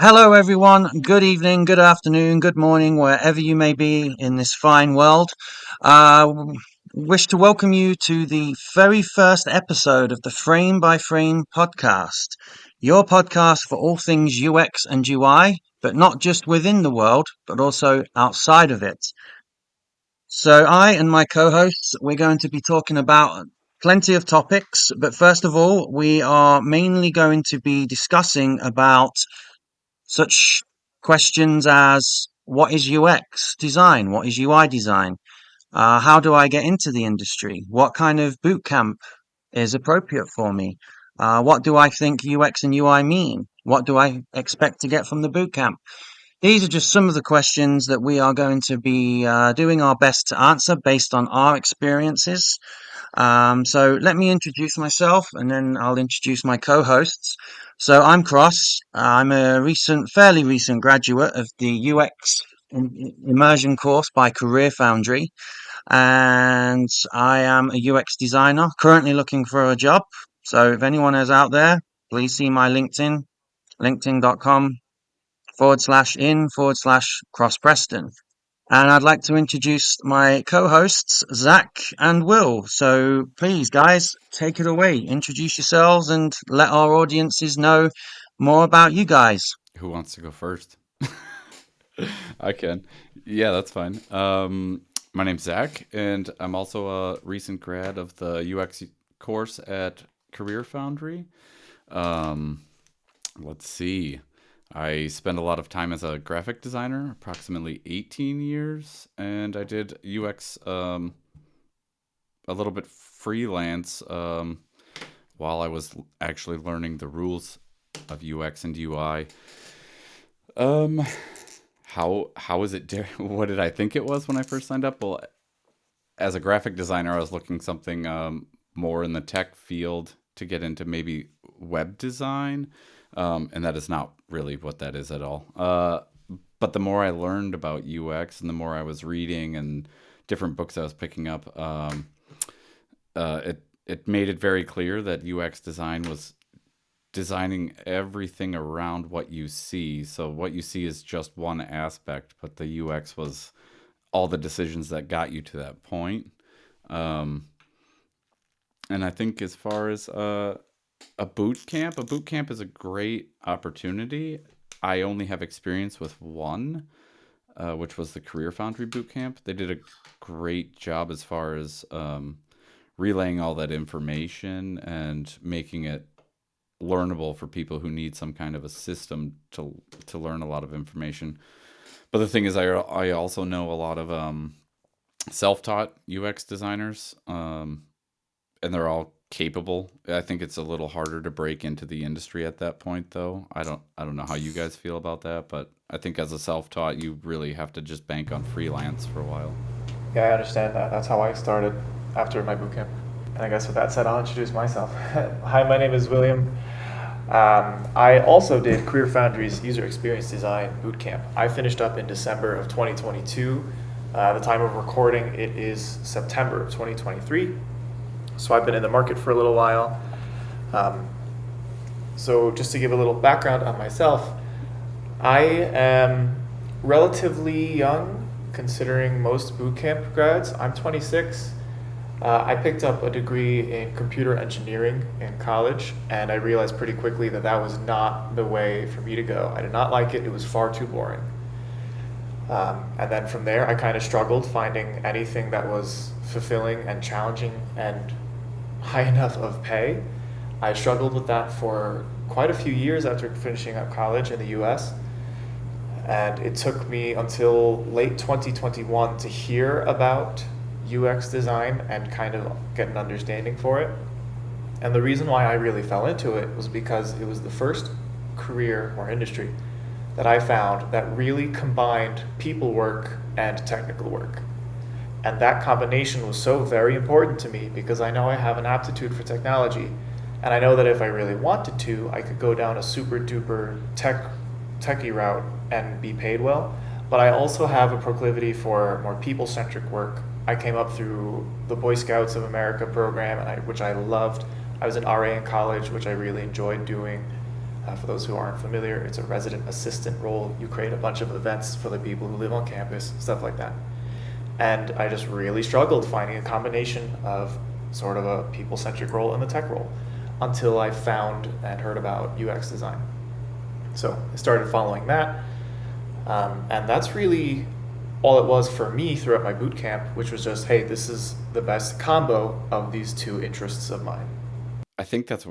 Hello, everyone. Good evening, good afternoon, good morning, wherever you may be in this fine world. Wish to welcome you to the very first episode of the Frame by Frame podcast, your podcast for all things UX and UI, but not just within the world, but also outside of it. So, I and my co hosts, we're going to be talking about plenty of topics, but first of all, we are mainly going to be discussing about such questions as what is UX design? What is UI design? How do I get into the industry? What kind of boot camp is appropriate for me? What do I think UX and UI mean? What do I expect to get from the boot camp? These are just some of the questions that we are going to be doing our best to answer based on our experiences. So let me introduce myself and then I'll introduce my co-hosts. So I'm Cross. I'm a fairly recent graduate of the UX immersion course by Career Foundry, and I am a UX designer currently looking for a job. So if anyone is out there, please see my LinkedIn, linkedin.com/in/Cross Preston. And I'd like to introduce my co-hosts, Zach and Will. So please, guys, take it away. Introduce yourselves and let our audiences know more about you guys. Who wants to go first? I can. Yeah, that's fine. My name's Zach, and I'm also a recent grad of the UX course at Career Foundry. Um, let's see. I spent a lot of time as a graphic designer, approximately 18 years, and I did UX a little bit freelance while I was actually learning the rules of UX and UI. Um, how is it? What did I think it was when I first signed up? Well, as a graphic designer, I was looking something more in the tech field to get into maybe web design, and that is not really what that is at all. But the more I learned about UX and the more I was reading and different books I was picking up, it made it very clear that UX design was designing everything around what you see. So what you see is just one aspect, but the UX was all the decisions that got you to that point. Um, and I think as far as a boot camp is a great opportunity. I only have experience with one, which was the Career Foundry boot camp. They did a great job as far as relaying all that information and making it learnable for people who need some kind of a system to learn a lot of information. But the thing is, I also know a lot of self taught UX designers, and they're all capable. I think it's a little harder to break into the industry at that point, though. I don't know how you guys feel about that, but I think as a self taught, you really have to just bank on freelance for a while. Yeah, I understand that. That's how I started after my boot camp. And I guess with that said, I'll introduce myself. Hi, my name is William. I also did Career Foundry's User Experience Design Bootcamp. I finished up in December of 2022. The time of recording, it is September of 2023. So I've been in the market for a little while. Um, so just to give a little background on myself, I am relatively young considering most bootcamp grads. I'm 26. I picked up a degree in computer engineering in college, and I realized pretty quickly that that was not the way for me to go. I did not like it, it was far too boring. And then from there, I kind of struggled finding anything that was fulfilling and challenging and high enough of pay. I struggled with that for quite a few years after finishing up college in the US. And it took me until late 2021 to hear about UX design and kind of get an understanding for it. And the reason why I really fell into it was because it was the first career or industry that I found that really combined people work and technical work. And that combination was so very important to me because I know I have an aptitude for technology. And I know that if I really wanted to, I could go down a super duper techie route and be paid well. But I also have a proclivity for more people centric work. I came up through the Boy Scouts of America program, which I loved. I was an RA in college, which I really enjoyed doing. For those who aren't familiar, it's a resident assistant role. You create a bunch of events for the people who live on campus, stuff like that. And I just really struggled finding a combination of sort of a people centric role and the tech role until I found and heard about UX design. So I started following that. And that's really all it was for me throughout my boot camp, which was just, hey, this is the best combo of these two interests of mine. I think that's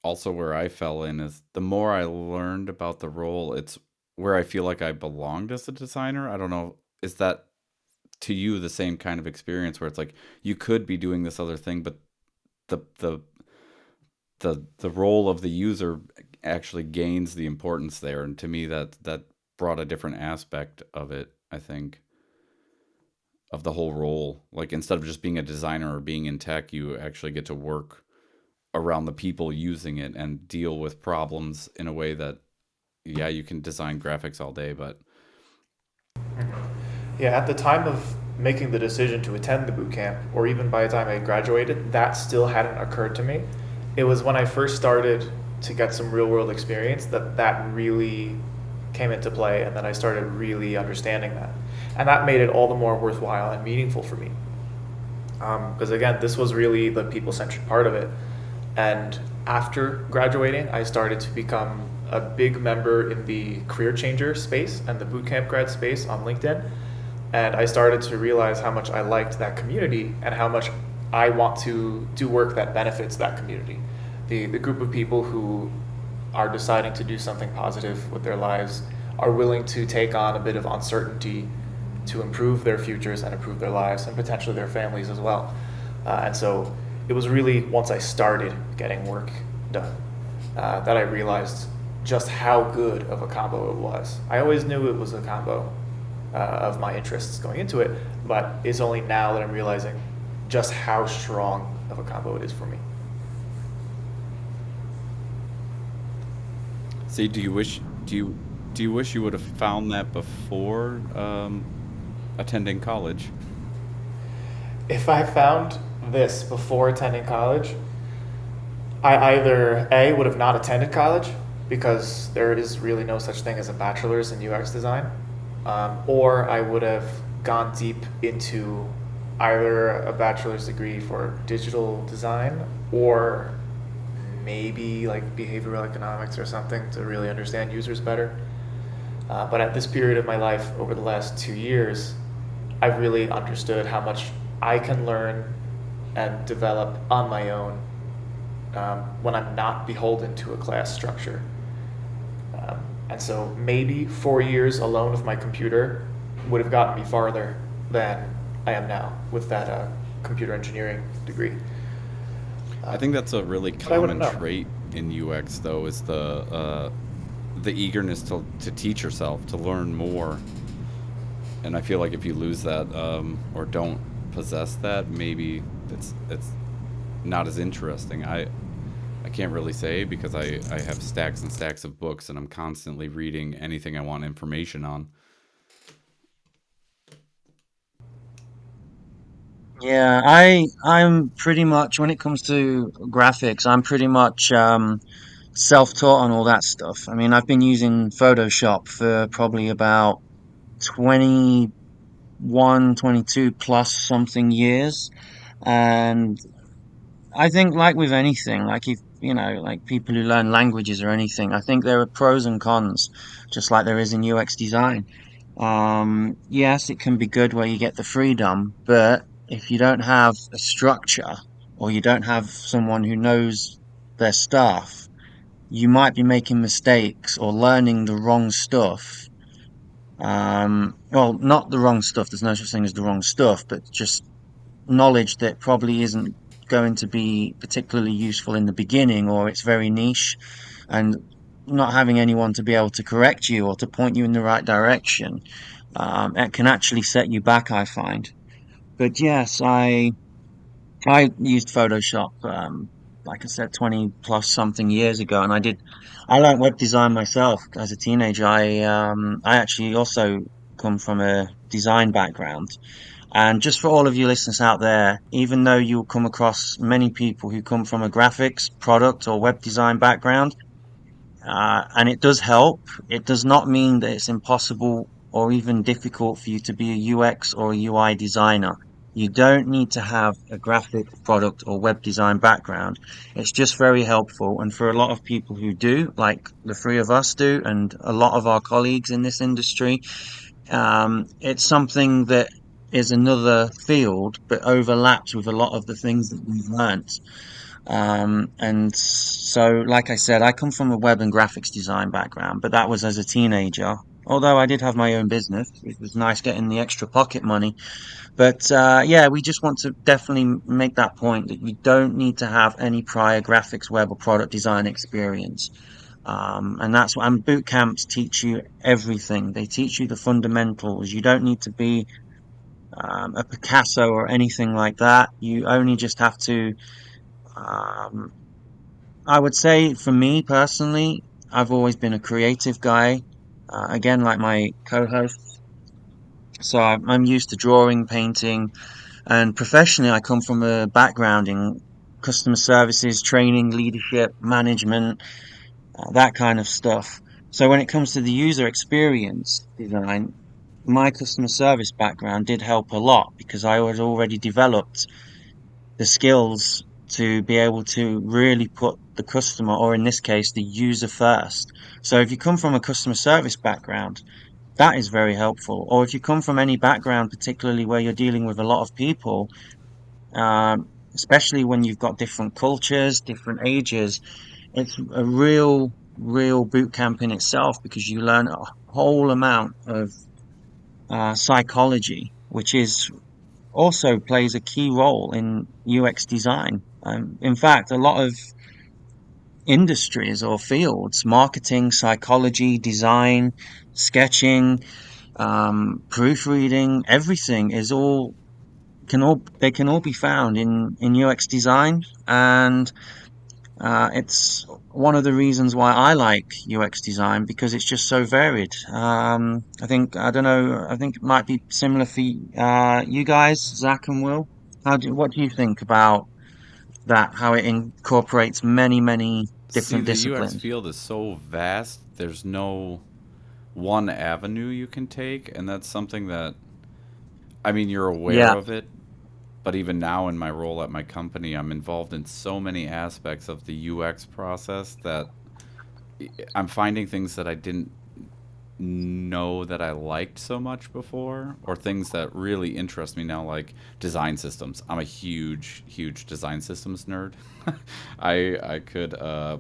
also where I fell in is the more I learned about the role, it's where I feel like I belonged as a designer. I don't know, is that to you the same kind of experience where it's like you could be doing this other thing, but the the the role of the user actually gains the importance there, and to me that brought a different aspect of it, I think, of the whole role. Like instead of just being a designer or being in tech, you actually get to work around the people using it and deal with problems in a way that, yeah, you can design graphics all day, but Yeah, at the time of making the decision to attend the boot camp, or even by the time I graduated, that still hadn't occurred to me. It was when I first started to get some real world experience that that really came into play, and then I started really understanding that. And that made it all the more worthwhile and meaningful for me. Because again, this was really the people centric part of it. And after graduating, I started to become a big member in the career changer space and the bootcamp grad space on LinkedIn. And I started to realize how much I liked that community and how much I want to do work that benefits that community. The group of people who are deciding to do something positive with their lives, are willing to take on a bit of uncertainty to improve their futures and improve their lives and potentially their families as well. And so it was really once I started getting work done that I realized just how good of a combo it was. I always knew it was a combo of my interests going into it, but it's only now that I'm realizing just how strong of a combo it is for me. see, do you wish you would have found that before attending college? If I found this before attending college, I either A, would have not attended college because there is really no such thing as a bachelor's in UX design, or I would have gone deep into either a bachelor's degree for digital design or maybe like behavioral economics or something to really understand users better. But at this period of my life, over the last 2 years, I've really understood how much I can learn and develop on my own when I'm not beholden to a class structure. And so maybe 4 years alone with my computer would have gotten me farther than I am now with that computer engineering degree. I think that's a really But I wouldn't common know. trait in UX, though, is the eagerness to teach yourself, to learn more. And I feel like if you lose that or don't possess that, maybe it's not as interesting. I can't really say because I have stacks and stacks of books and I'm constantly reading anything I want information on. Yeah, I'm pretty much when it comes to graphics, I'm pretty much self-taught on all that stuff. I mean, I've been using Photoshop for probably about 21, 22 plus something years. And I think like with anything, like if, like people who learn languages or anything, I think there are pros and cons, just like there is in UX design. Yes, it can be good where you get the freedom, but if you don't have a structure or you don't have someone who knows their stuff, you might be making mistakes or learning the wrong stuff. Well, not the wrong stuff. There's no such thing as the wrong stuff, but just knowledge that probably isn't going to be particularly useful in the beginning, or it's very niche, and not having anyone to be able to correct you or to point you in the right direction, it can actually set you back, I find. But yes, I used Photoshop, like I said, 20 plus something years ago, and I learned web design myself as a teenager. I actually also come from a design background. And just for all of you listeners out there, even though you'll come across many people who come from a graphics, product, or web design background, and it does help. It does not mean that it's impossible or even difficult for you to be a UX or a UI designer. You don't need to have a graphic product or web design background. It's just very helpful. And for a lot of people who do, like the three of us do, and a lot of our colleagues in this industry, it's something that is another field, but overlaps with a lot of the things that we've learnt. And so, like I said, I come from a web and graphics design background, but that was as a teenager. Although I did have my own business, it was nice getting the extra pocket money. But yeah, we just want to definitely make that point that you don't need to have any prior graphics, web, or product design experience. And that's what and boot camps teach you everything. They teach you the fundamentals. You don't need to be a Picasso or anything like that. You only just have to um, I would say for me personally, I've always been a creative guy. Again, like my co-host, so I'm used to drawing, painting, and professionally, I come from a background in customer services, training, leadership, management, that kind of stuff. So when it comes to the user experience design, my customer service background did help a lot because I was already developed the skills to be able to really put the customer, or in this case, the user first. So if you come from a customer service background, that is very helpful. Or if you come from any background, particularly where you're dealing with a lot of people, especially when you've got different cultures, different ages, it's a real boot camp in itself because you learn a whole amount of psychology, which is also plays a key role in UX design. In fact, a lot of industries or fields, marketing, psychology, design, sketching, proofreading, everything is all they can all be found in UX design, and it's one of the reasons why I like UX design because it's just so varied. I don't know. I think it might be similar for you guys, Zach and Will. What do you think about that? How it incorporates many See, different the UX disciplines. field is so vast. There's no one avenue you can take, and that's something that I mean, you're aware Yeah, of it, but even now in my role at my company, I'm involved in so many aspects of the UX process that I'm finding things that I didn't know that I liked so much before, or things that really interest me now, like design systems. I'm a huge design systems nerd. I could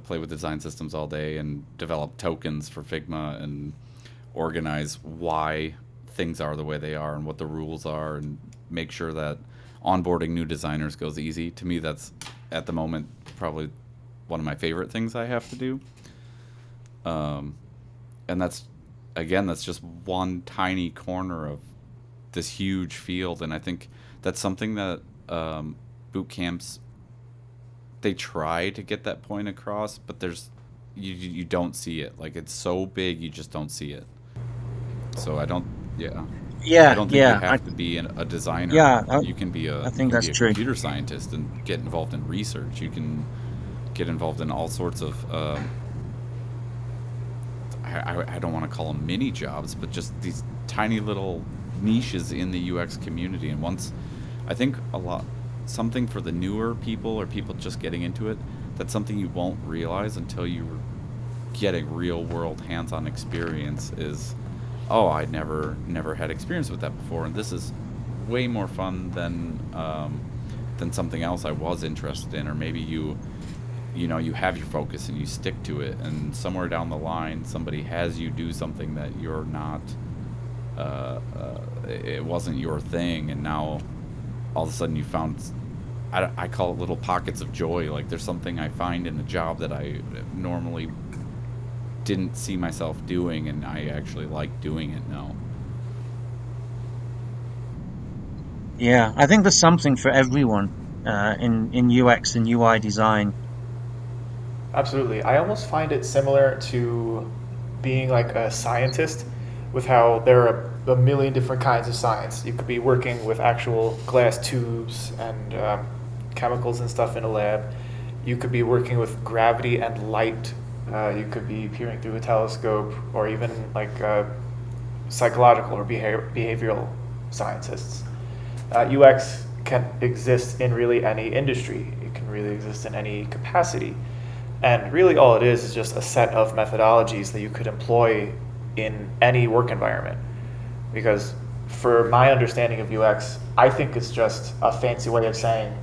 play with design systems all day and develop tokens for Figma and organize why things are the way they are and what the rules are and make sure that onboarding new designers goes easy. To me, that's at the moment probably one of my favorite things I have to do. Um, and that's again, that's just one tiny corner of this huge field, and I think that's something that boot camps they try to get that point across, but you don't see it. Like it's so big, you just don't see it. So I don't, yeah, I yeah, don't think you yeah. have to be a designer. Yeah, You I you think can be that's a true. computer scientist and get involved in research. You can get involved in all sorts of I don't want to call them mini jobs, but just these tiny little niches in the UX community. And once, I think a lot, something for the newer people or people just getting into it, that's something you won't realize until you get a real world hands on experience is, oh, I never had experience with that before. And this is way more fun than something else I was interested in. Or maybe you know you have your focus and you stick to it, and somewhere down the line somebody has you do something that you're not it wasn't your thing, and now all of a sudden you found I call it little pockets of joy. Like there's something I find in a job that I normally didn't see myself doing, and I actually like doing it now. Yeah, I think there's something for everyone in UX and UI design. Absolutely. I almost find it similar to being like a scientist, with how there are a million different kinds of science. You could be working with actual glass tubes and chemicals and stuff in a lab. You could be working with gravity and light You could be peering through a telescope, or even like psychological or behavioral scientists. UX can exist in really any industry. It can really exist in any capacity. And really all it is just a set of methodologies that you could employ in any work environment. Because for my understanding of UX, I think it's just a fancy way of saying,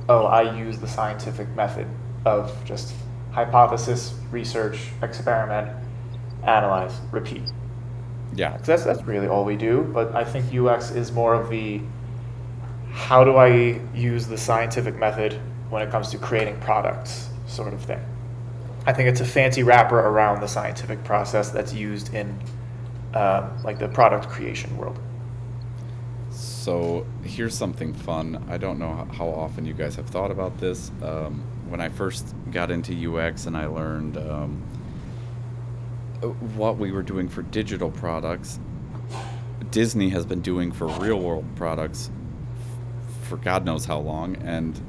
oh, I use the scientific method of just hypothesis, research, experiment, analyze, repeat. Yeah. 'Cause that's really all we do. But I think UX is more of the how do I use the scientific method when it comes to creating products sort of thing. I think it's a fancy wrapper around the scientific process that's used in like the product creation world. So here's something fun. I don't know how often you guys have thought about this. When I first got into UX and I learned what we were doing for digital products, Disney has been doing for real world products for God knows how long, and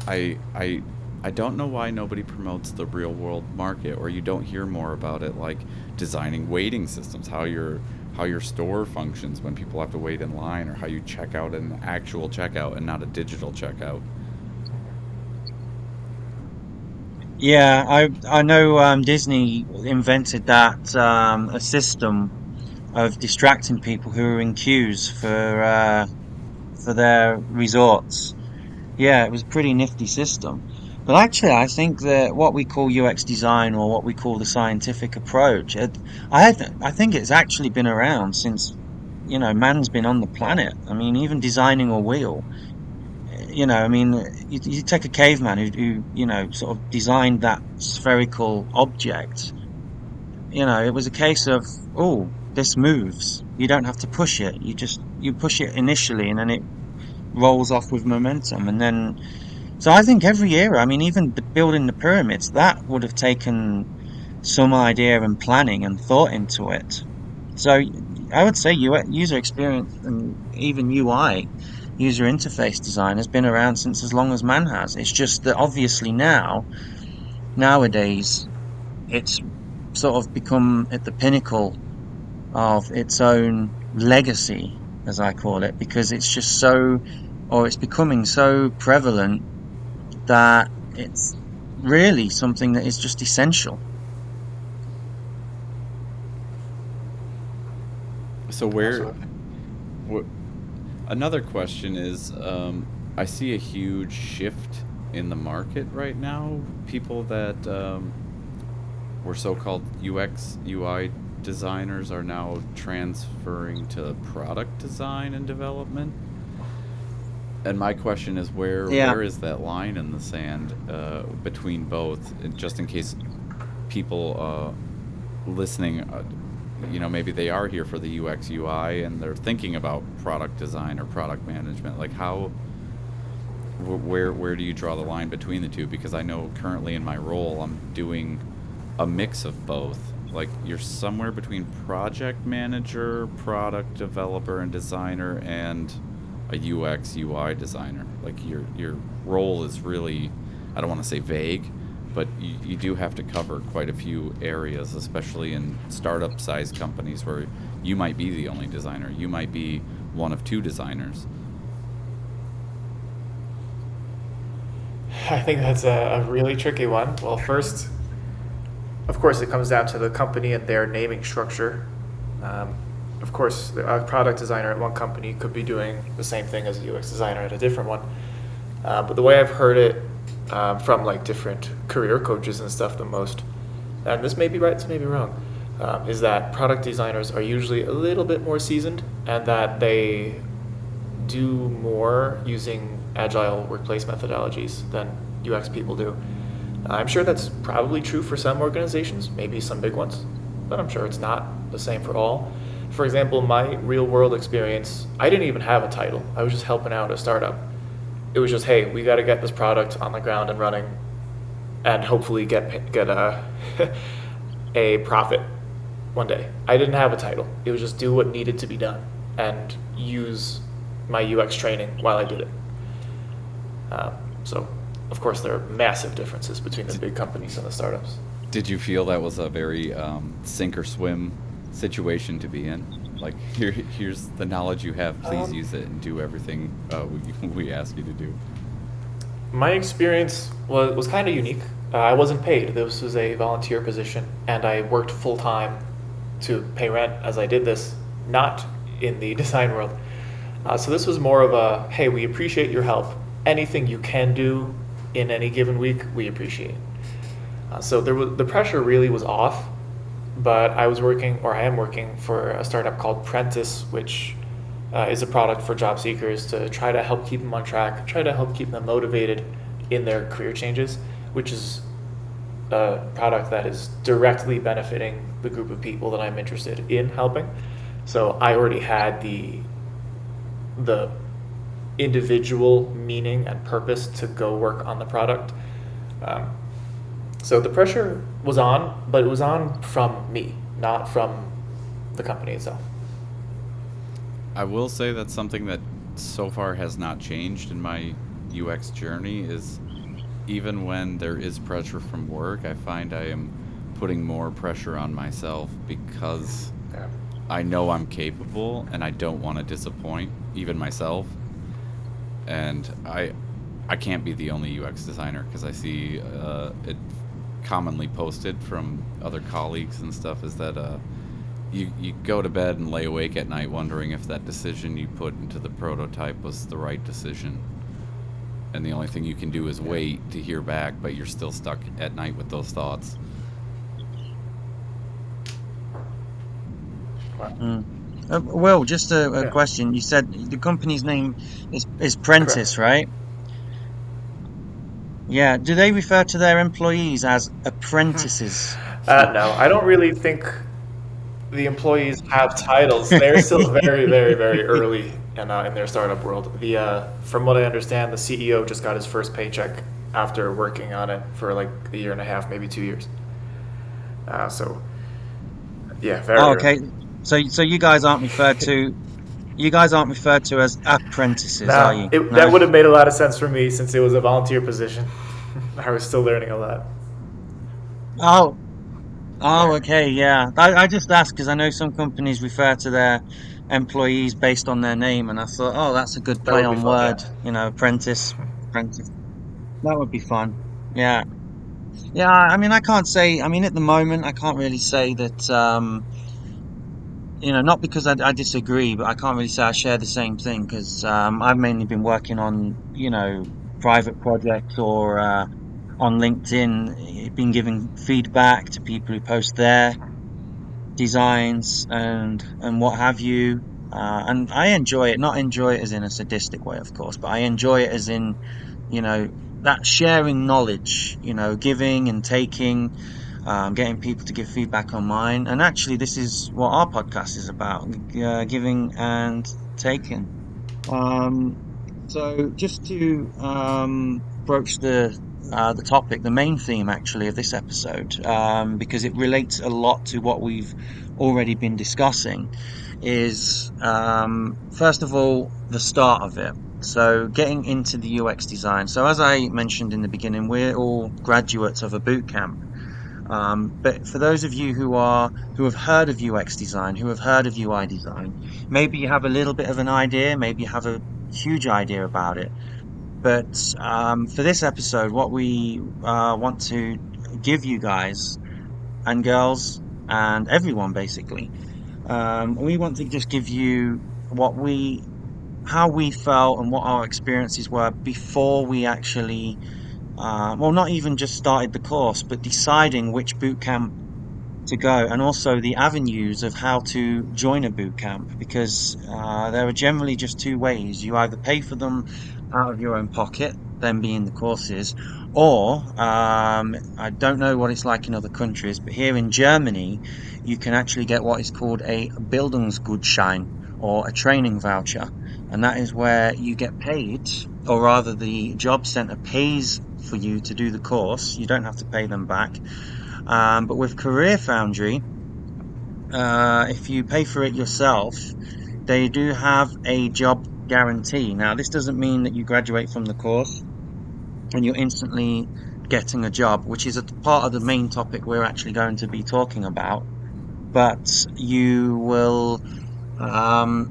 I don't know why nobody promotes the real world market, or you don't hear more about it, like designing waiting systems, how your store functions when people have to wait in line, or how you check out an actual checkout and not a digital checkout. Yeah, I know Disney invented that a system of distracting people who are in queues for their resorts. Yeah, it was a pretty nifty system. But actually, I think that what we call UX design, or what we call the scientific approach, I think it's actually been around since, man's been on the planet. I mean, even designing a wheel, I mean, you take a caveman who sort of designed that spherical object. It was a case of, oh, this moves. You don't have to push it. You push it initially, and then it rolls off with momentum. And then, so I think every era, I mean, even building the pyramids, that would have taken some idea and planning and thought into it. So I would say user experience and even UI, user interface design, has been around since as long as man has. It's just that obviously nowadays, it's sort of become at the pinnacle of its own legacy, as I call it, because it's just it's becoming so prevalent that it's really something that is just essential. So where Absolutely. wh- another question is, I see a huge shift in the market right now. People that were so-called UX UI designers are now transferring to product design and development. And my question is, Yeah, where is that line in the sand between both? Just in case people listening, maybe they are here for the UX UI and they're thinking about product design or product management. Like where do you draw the line between the two? Because I know currently in my role, I'm doing a mix of both. Like you're somewhere between project manager, product developer, and designer, and a UX UI designer. Like your role is really, I don't want to say vague, but you do have to cover quite a few areas, especially in startup sized companies where you might be the only designer. You might be one of two designers. I think that's a really tricky one. Well, first, of course, it comes down to the company and their naming structure. Um, of course, a product designer at one company could be doing the same thing as a UX designer at a different one. But the way I've heard it from like different career coaches and stuff the most, and this may be right, this may be wrong, is that product designers are usually a little bit more seasoned and that they do more using agile workplace methodologies than UX people do. I'm sure that's probably true for some organizations, maybe some big ones, but I'm sure it's not the same for all. For example, my real world experience, I didn't even have a title. I was just helping out a startup. It was just, hey, we got to get this product on the ground and running, and hopefully get a a profit one day. I didn't have a title. It was just do what needed to be done and use my UX training while I did it. So, of course, there are massive differences between the big companies and the startups. Did you feel that was a very sink or swim situation to be in? Like, here's the knowledge you have. Please Um, use it and do everything we ask you to do. my experience was kind of unique. I wasn't paid. This was a volunteer position, and I worked full time to pay rent as I did this, not in the design world. So this was more of a, hey, we appreciate your help. Anything you can do in any given week, we appreciate. So the pressure really was off, but I was working, or I am working, for a startup called Prentice, which is a product for job seekers to try to help keep them on track, try to help keep them motivated in their career changes, which is a product that is directly benefiting the group of people that I'm interested in helping. So I already had the individual meaning and purpose to go work on the product. Um, so the pressure was on, but it was on from me, not from the company itself. I will say that something that so far has not changed in my UX journey is even when there is pressure from work, I find I am putting more pressure on myself because Yeah. I know I'm capable and I don't want to disappoint even myself. And I can't be the only UX designer because I see it commonly posted from other colleagues and stuff is that you go to bed and lay awake at night wondering if that decision you put into the prototype was the right decision. And the only thing you can do is Yeah. wait to hear back, but you're still stuck at night with those thoughts. Wow. Mm. Will, just a Yeah. question. You said the company's name is Correct. Prentice, right? Yeah. Do they refer to their employees as apprentices? No, I don't really think the employees have titles. They're still very, very, very early in their startup world. From what I understand, the CEO just got his first paycheck after working on it for like a year and a half, maybe 2 years. So yeah, Oh, very early. okay. So you guys aren't referred to as apprentices, are Now, you? that No. would have made a lot of sense for me since it was a volunteer position. I was still learning a lot. Oh, oh, Yeah, okay, yeah. I just asked because I know some companies refer to their employees based on their name, and I thought, oh, that's a good that play would be on fun. word, Yeah. apprentice. That would be fun. Yeah. Yeah, I mean, I can't say, I mean, at the moment, I can't really say that, not because I disagree, but I can't really say I share the same thing because, I've mainly been working on, private projects or, on LinkedIn, been giving feedback to people who post their designs and what have you. And I enjoy it, not enjoy it as in a sadistic way, of course, but I enjoy it as in, you know, that sharing knowledge, giving and taking, getting people to give feedback on mine. And actually, this is what our podcast is about, giving and taking. Um, so just to broach the topic, the main theme actually of this episode, because it relates a lot to what we've already been discussing, is first of all the start of it. So getting into the UX design. So as I mentioned in the beginning, we're all graduates of a boot camp. But for those of you who have heard of UX design, who have heard of UI design, maybe you have a little bit of an idea, maybe you have a huge idea about it. But for this episode, what we want to give you guys and girls and everyone basically, we want to just give you what we how we felt and what our experiences were before we actually well, not even just started the course, but deciding which boot camp to go, and also the avenues of how to join a boot camp, because there are generally just two ways. You either pay for them out of your own pocket, them being the courses, or I don't know what it's like in other countries, but here in Germany, you can actually get what is called a Bildungsgutschein or a training voucher. And that is where you get paid, or rather, the job center pays for you to do the course. You don't have to pay them back, but with Career Foundry, if you pay for it yourself, they do have a job guarantee. Now, this doesn't mean that you graduate from the course and you're instantly getting a job, which is a part of the main topic we're actually going to be talking about. But you will, um,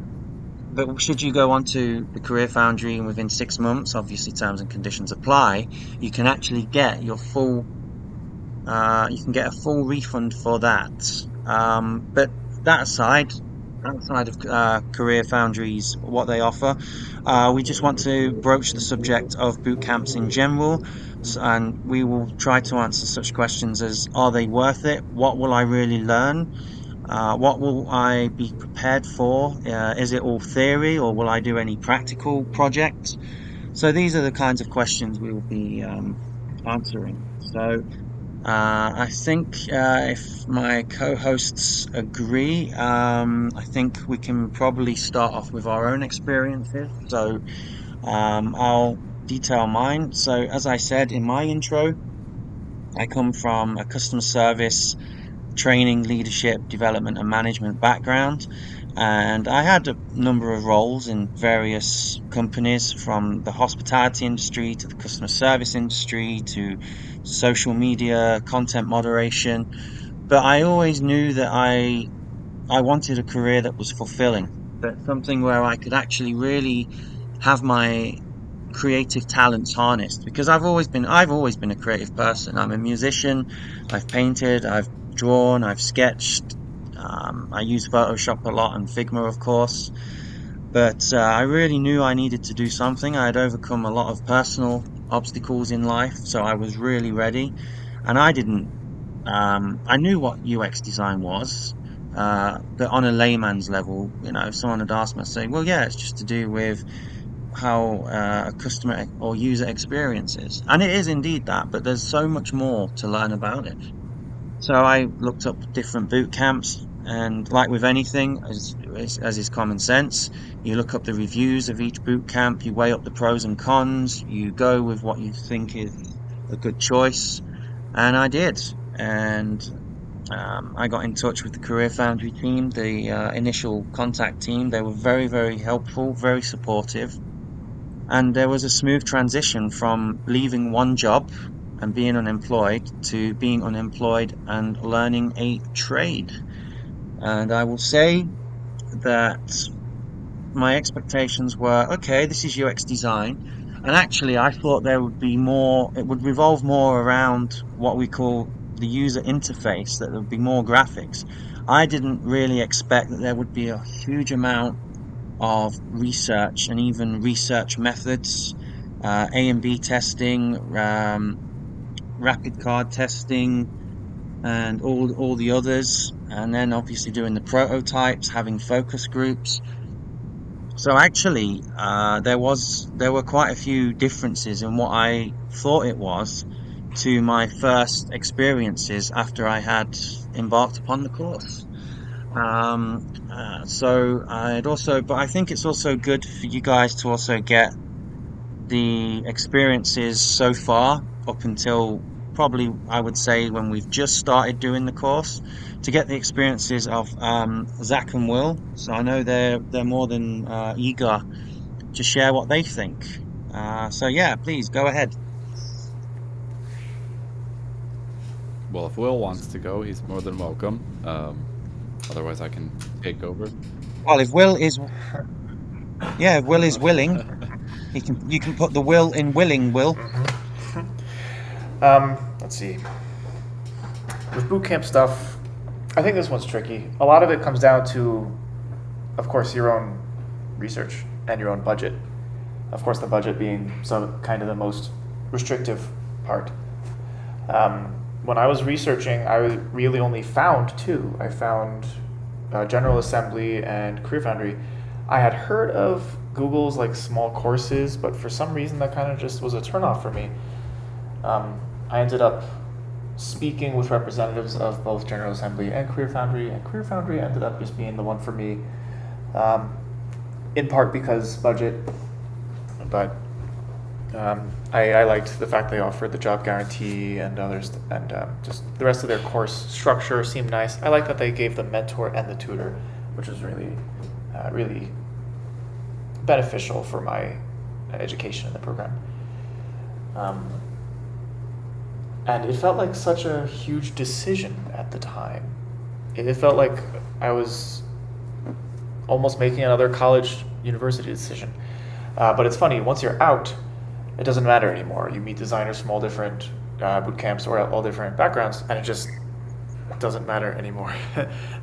but should you go onto the Career Foundry and within 6 months, obviously terms and conditions apply, you can actually get your full you can get a full refund for that. But that aside, outside of Career Foundries, what they offer, we just want to broach the subject of boot camps in general. And we will try to answer such questions as: are they worth it? What will I really learn? What will I be prepared for? Is it all theory, or will I do any practical projects? So these are the kinds of questions we will be answering. So I think if my co-hosts agree, I think we can probably start off with our own experiences. So I'll detail mine. So as I said in my intro, I come from a customer service training, leadership, development, and management background. And I had a number of roles in various companies, from the hospitality industry to the customer service industry to social media, content moderation. But I always knew that I wanted a career that was fulfilling, but something where I could actually really have my creative talents harnessed, because I've always been a creative person. I'm a musician. I've painted, I've drawn, I've sketched. I use Photoshop a lot and Figma, of course. But I really knew I needed to do something. I had overcome a lot of personal obstacles in life, so I was really ready. And I didn't. I knew what UX design was, but on a layman's level, if someone had asked me, I'd say, well, yeah, it's just to do with how a customer or user experiences. And it is indeed that, but there's so much more to learn about it. So I looked up different boot camps, and like with anything, as is common sense, you look up the reviews of each boot camp, you weigh up the pros and cons, you go with what you think is a good choice, and I did. And I got in touch with the Career Foundry team, the initial contact team. They were very, very helpful, very supportive, and there was a smooth transition from leaving one job and being unemployed to being unemployed and learning a trade. And I will say that my expectations were, okay, this is UX design. And actually, I thought there would be more, it would revolve more around what we call the user interface, that there would be more graphics. I didn't really expect that there would be a huge amount of research and even research methods, A and B testing, rapid card testing, and all the others, and then obviously doing the prototypes, having focus groups. So actually, there were quite a few differences in what I thought it was to my first experiences after I had embarked upon the course. So I'd also, but I think it's also good for you guys to also get the experiences so far, up until probably I would say when we've just started doing the course, to get the experiences of Zach and Will. So I know they're more than eager to share what they think. So yeah, please go ahead. Well, if Will wants to go, he's more than welcome. Otherwise, I can take over. Well, if Will is willing, you can put the will in willing, Will. Let's see. With bootcamp stuff, I think this one's tricky. A lot of it comes down to, of course, your own research and your own budget. Of course, the budget being some kind of the most restrictive part. When I was researching, I really only found two. I found General Assembly and Career Foundry. I had heard of Google's like small courses, but for some reason that kind of just was a turnoff for me. I ended up speaking with representatives of both General Assembly and Career Foundry ended up just being the one for me, in part because budget, but I liked the fact they offered the job guarantee and others, and just the rest of their course structure seemed nice. I like that they gave the mentor and the tutor, which was really, really beneficial for my education in the program. And it felt like such a huge decision at the time. It felt like I was almost making another college university decision. But it's funny, once you're out, it doesn't matter anymore. You meet designers from all different boot camps or all different backgrounds, and it just doesn't matter anymore.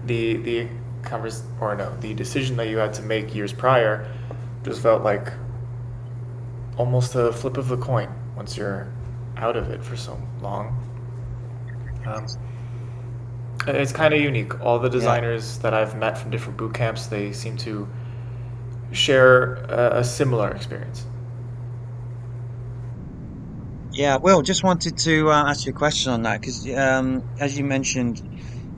The the decision that you had to make years prior just felt like almost a flip of the coin once you're out of it for so long. Um, it's kind of unique. All the Yeah. designers that I've met from different boot camps, they seem to share a similar experience. Yeah, Will, just wanted to ask you a question on that because, as you mentioned,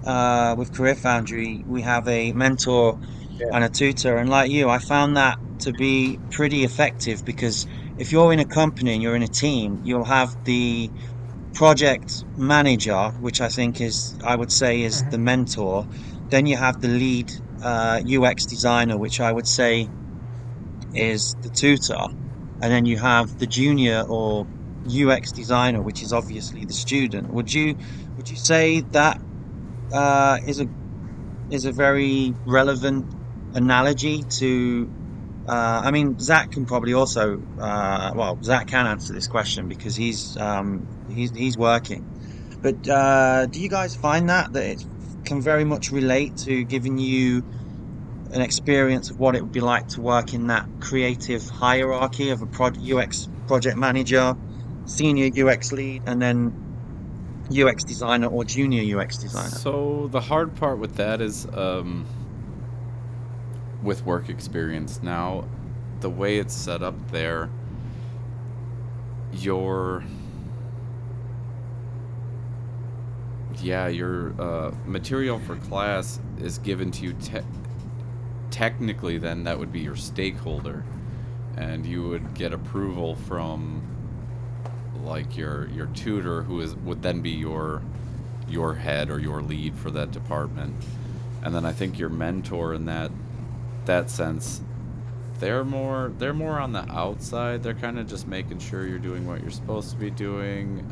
with Career Foundry, we have a mentor Yeah. and a tutor. And like you, I found that to be pretty effective because if you're in a company and you're in a team, you'll have the project manager, which I would say is the Hmm. mentor. Then you have the lead UX designer, which I would say is the tutor. And then you have the junior or UX designer, which is obviously the student. Would you say that is a very relevant analogy to I mean, Zach can probably also, well, Zach can answer this question because he's working. But do you guys find that it can very much relate to giving you an experience of what it would be like to work in that creative hierarchy of a UX project manager, senior UX lead, and then UX designer or junior UX designer? So the hard part with that is with work experience now, the way it's set up there, your your material for class is given to you. Technically, then that would be your stakeholder, and you would get approval from like your tutor, who is would then be your head or your lead for that department. And then I think your mentor in that sense, they're more on the outside. They're kind of just making sure you're doing what you're supposed to be doing.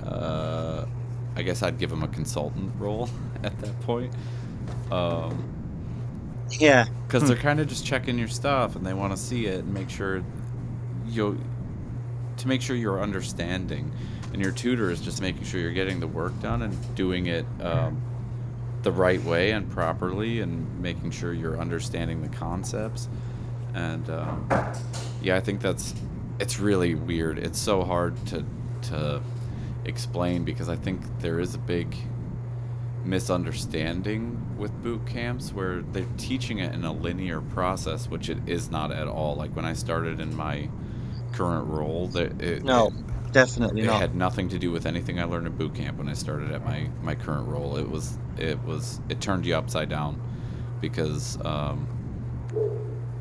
I guess I'd give them a consultant role at that point. Um, Yeah. because Hmm. they're kind of just checking your stuff and they want to see it and make sure you to make sure you're understanding, and your tutor is just making sure you're getting the work done and doing it the right way and properly, and making sure you're understanding the concepts. And yeah, I think it's really weird. It's so hard to explain because I think there is a big misunderstanding with boot camps where they're teaching it in a linear process, which it is not at all. Like when I started in my current role, that No, definitely it not. had nothing to do with anything I learned in boot camp when I started at my current role. It turned you upside down because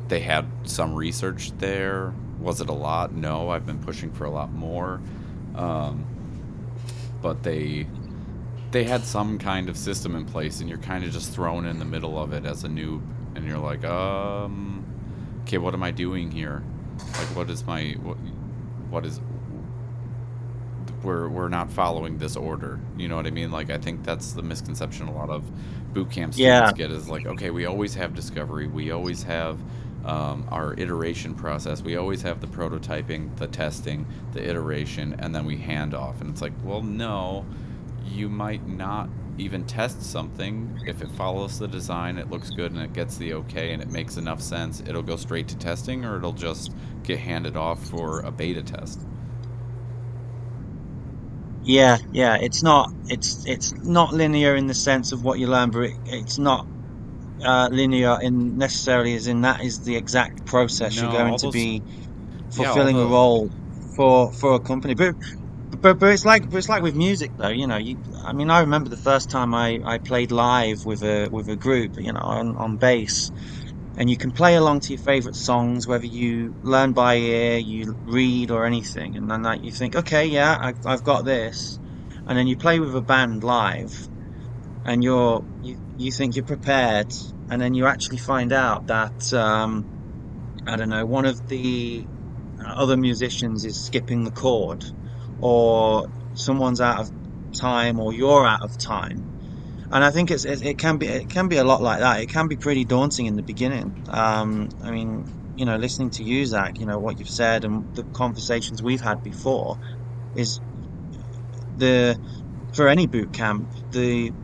they had some research there. Was it a lot? No, I've been pushing for a lot more. Um, but they had some kind of system in place, and you're kind of just thrown in the middle of it as a noob, and you're like, okay, what am I doing here? Like, what is we're not following this order. You know what I mean? Like, I think that's the misconception a lot of boot camp students Yeah. get is like, okay, we always have discovery, we always have our iteration process, we always have the prototyping, the testing, the iteration, and then we hand off. And it's like, well, no, you might not even test something. If it follows the design, it looks good, and it gets the okay, and it makes enough sense, it'll go straight to testing, or it'll just get handed off for a beta test. Yeah, yeah, it's not linear in the sense of what you learn, but it's not linear in necessarily as in that is the exact process you're No, going all to those, be yeah, all fulfilling a the, role for a company. But it's like with music though, I mean I remember the first time I played live with a group, on bass, and you can play along to your favorite songs, whether you learn by ear, you read, or anything. And then like you think, okay, yeah, I've got this. And then you play with a band live, and you think you're prepared, and then you actually find out that I don't know, one of the other musicians is skipping the chord, or someone's out of time or you're out of time. And I think it can be a lot like that. It can be pretty daunting in the beginning. I mean, listening to you, Zach, what you've said and the conversations we've had before is the for any boot camp, the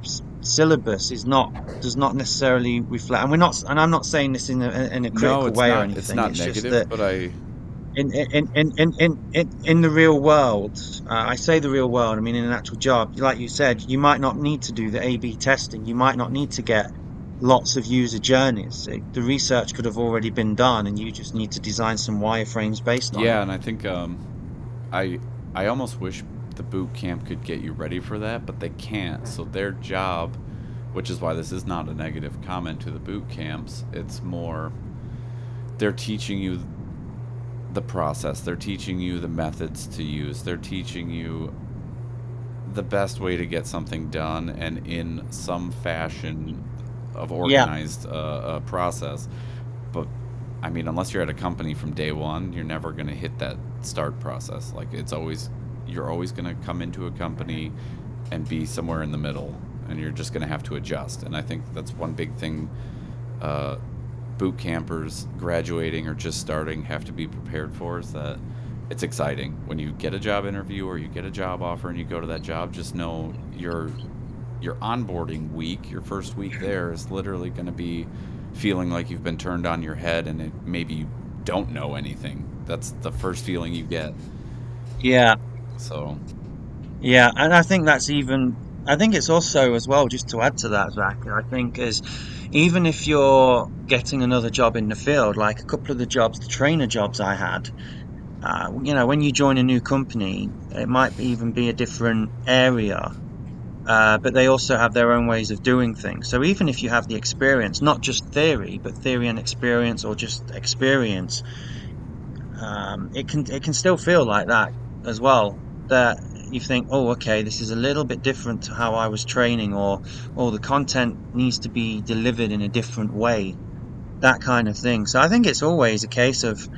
syllabus does not necessarily reflect, and I'm not saying this in a No, critical way or it's anything. not It's just negative, that but I in the real world, I say the real world, I mean in an actual job, like you said, you might not need to do the A/B testing. You might not need to get lots of user journeys. The research could have already been done, and you just need to design some wireframes based on it. yeah, and I think I I almost wish the boot camp could get you ready for that, but they can't. So their job, which is why this is not a negative comment to the boot camps, it's more they're teaching you the process. They're teaching you the methods to use. They're teaching you the best way to get something done and in some fashion of Yeah, organized process. But I mean, unless you're at a company from day one, you're never going to hit that start process. Like you're always going to come into a company and be somewhere in the middle, and you're just going to have to adjust. And I think that's one big thing uh, boot campers graduating or just starting have to be prepared for is that it's exciting when you get a job interview or you get a job offer and you go to that job. Just know your onboarding week, your first week there, is literally going to be feeling like you've been turned on your head and maybe you don't know anything. That's the first feeling you get. yeah, So, yeah, and I think it's also as well, just to add to that, Zach, I think is even if you're getting another job in the field, like a couple of the jobs, the trainer jobs I had, when you join a new company, it might even be a different area, but they also have their own ways of doing things. So even if you have the experience, not just theory, but theory and experience, or just experience, it can still feel like that as well. That you think, oh, okay, this is a little bit different to how I was training, or the content needs to be delivered in a different way, that kind of thing. So I think it's always a case of